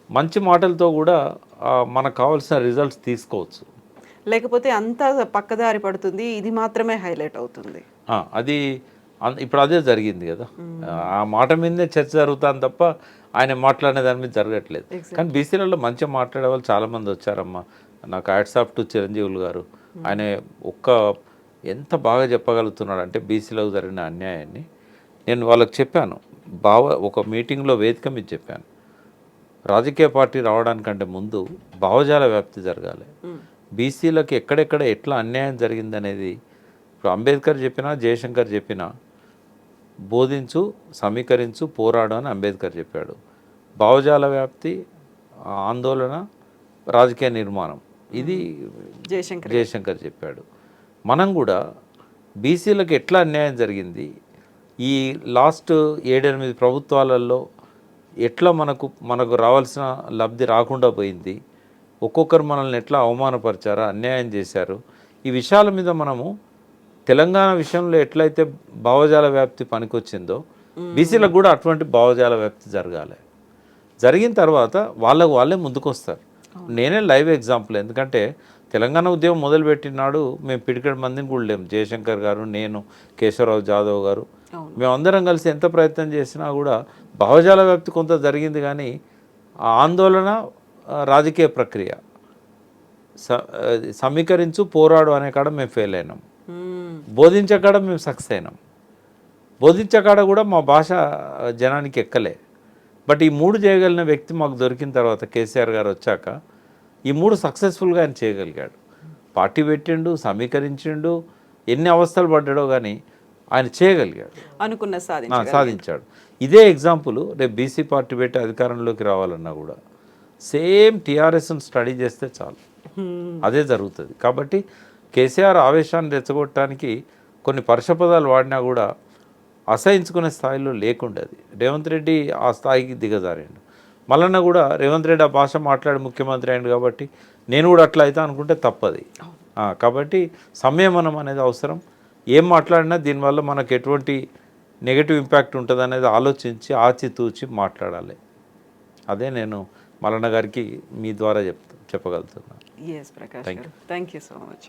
B: మంచి మాటలతో కూడా మనకు కావాల్సిన రిజల్ట్స్ తీసుకోవచ్చు.
A: లేకపోతే అంతా పక్కదారి పడుతుంది, ఇది మాత్రమే హైలైట్ అవుతుంది.
B: అది ఇప్పుడు అదే జరిగింది కదా. ఆ మాట మీదనే చర్చ జరుగుతుంది తప్ప ఆయన మాట్లాడిన దాని మీద జరగట్లేదు. కానీ బీసీలలో మంచిగా మాట్లాడే వాళ్ళు చాలామంది వచ్చారమ్మా. నాకు హ్యాట్స్ ఆఫ్ టు చిరంజీవులు గారు. ఆయన ఎంత బాగా చెప్పగలుగుతున్నాడు అంటే బీసీలకు జరిగిన అన్యాయాన్ని. నేను వాళ్ళకి చెప్పాను, ఒక మీటింగ్లో వేదిక మీద చెప్పాను, రాజకీయ పార్టీ రావడానికంటే ముందు భావజాల వ్యాప్తి జరగాలి. బీసీలకు ఎక్కడెక్కడ ఎట్లా అన్యాయం జరిగిందనేది ఇప్పుడు అంబేద్కర్ చెప్పినా, జయశంకర్ చెప్పినా, బోధించు, సమీకరించు, పోరాడు అని అంబేద్కర్ చెప్పాడు. భావజాల వ్యాప్తి, ఆందోళన, రాజకీయ నిర్మాణం, ఇది జయశంకర్ చెప్పాడు. మనం కూడా బీసీలకు ఎట్లా అన్యాయం జరిగింది, ఈ లాస్ట్ 7-8 ప్రభుత్వాలలో ఎట్లా మనకు రావాల్సిన లబ్ధి రాకుండా పోయింది, ఒక్కొక్కరు మనల్ని ఎట్లా అవమానపరిచారో, అన్యాయం చేశారు, ఈ విషయాల మీద మనము తెలంగాణ విషయంలో ఎట్లయితే భావజాల వ్యాప్తి పనికొచ్చిందో బీసీలకు కూడా అటువంటి భావజాల వ్యాప్తి జరగాలి. జరిగిన తర్వాత వాళ్ళే ముందుకొస్తారు. నేనే లైవ్ ఎగ్జాంపుల్. ఎందుకంటే తెలంగాణ ఉద్యమం మొదలుపెట్టినాడు మేము పిడికెడు మందిని కూడా లేము. జయశంకర్ గారు, నేను, కేశవరావు జాదవ్ గారు, మేమందరం కలిసి ఎంత ప్రయత్నం చేసినా కూడా భావజాల వ్యాప్తి కొంత జరిగింది. కానీ ఆ ఆందోళన, రాజకీయ ప్రక్రియ, సమీకరించు, పోరాడు అనే కాడ మేము ఫెయిల్ అయినాం. బోధించే కాడ మేము సక్సెస్ అయినాం. బోధించే కాడ కూడా మా భాష జనానికి ఎక్కలే. బట్ ఈ 3 చేయగలిగిన వ్యక్తి మాకు దొరికిన తర్వాత కేసీఆర్ గారు వచ్చాక ఈ 3 సక్సెస్ఫుల్గా ఆయన చేయగలిగాడు. పార్టీ పెట్టిండు, సమీకరించిండు, ఎన్ని అవస్థలు పడ్డాడో కానీ ఆయన చేయగలిగాడు,
A: అనుకున్న
B: సాధించాడు. ఇదే ఎగ్జాంపుల్ రేపు బీసీ పార్టీ పెట్టి అధికారంలోకి రావాలన్నా కూడా సేమ్ టీఆర్ఎస్ని స్టడీ చేస్తే చాలు, అదే జరుగుతుంది. కాబట్టి కేసీఆర్ ఆవేశాన్ని రెచ్చగొట్టడానికి కొన్ని పరుషపదాలు వాడినా కూడా అసహించుకునే స్థాయిలో లేకుండేది. రేవంత్ రెడ్డి ఆ స్థాయికి దిగజారిండు. మళ్ళన్న కూడా రేవంత్ రెడ్డి ఆ భాష మాట్లాడి ముఖ్యమంత్రి అయింది కాబట్టి నేను కూడా అట్లా అయితే అనుకుంటే తప్పది. కాబట్టి సంయమనం అనేది అవసరం. ఏం మాట్లాడినా దీనివల్ల మనకు ఎటువంటి నెగటివ్ ఇంపాక్ట్ ఉంటుంది అనేది ఆలోచించి ఆచితూచి మాట్లాడాలి. అదే నేను మల్లన్న గారికి మీ ద్వారా చెప్పగలుగుతున్నాను.
A: Yes, Prakash. Thank you so much.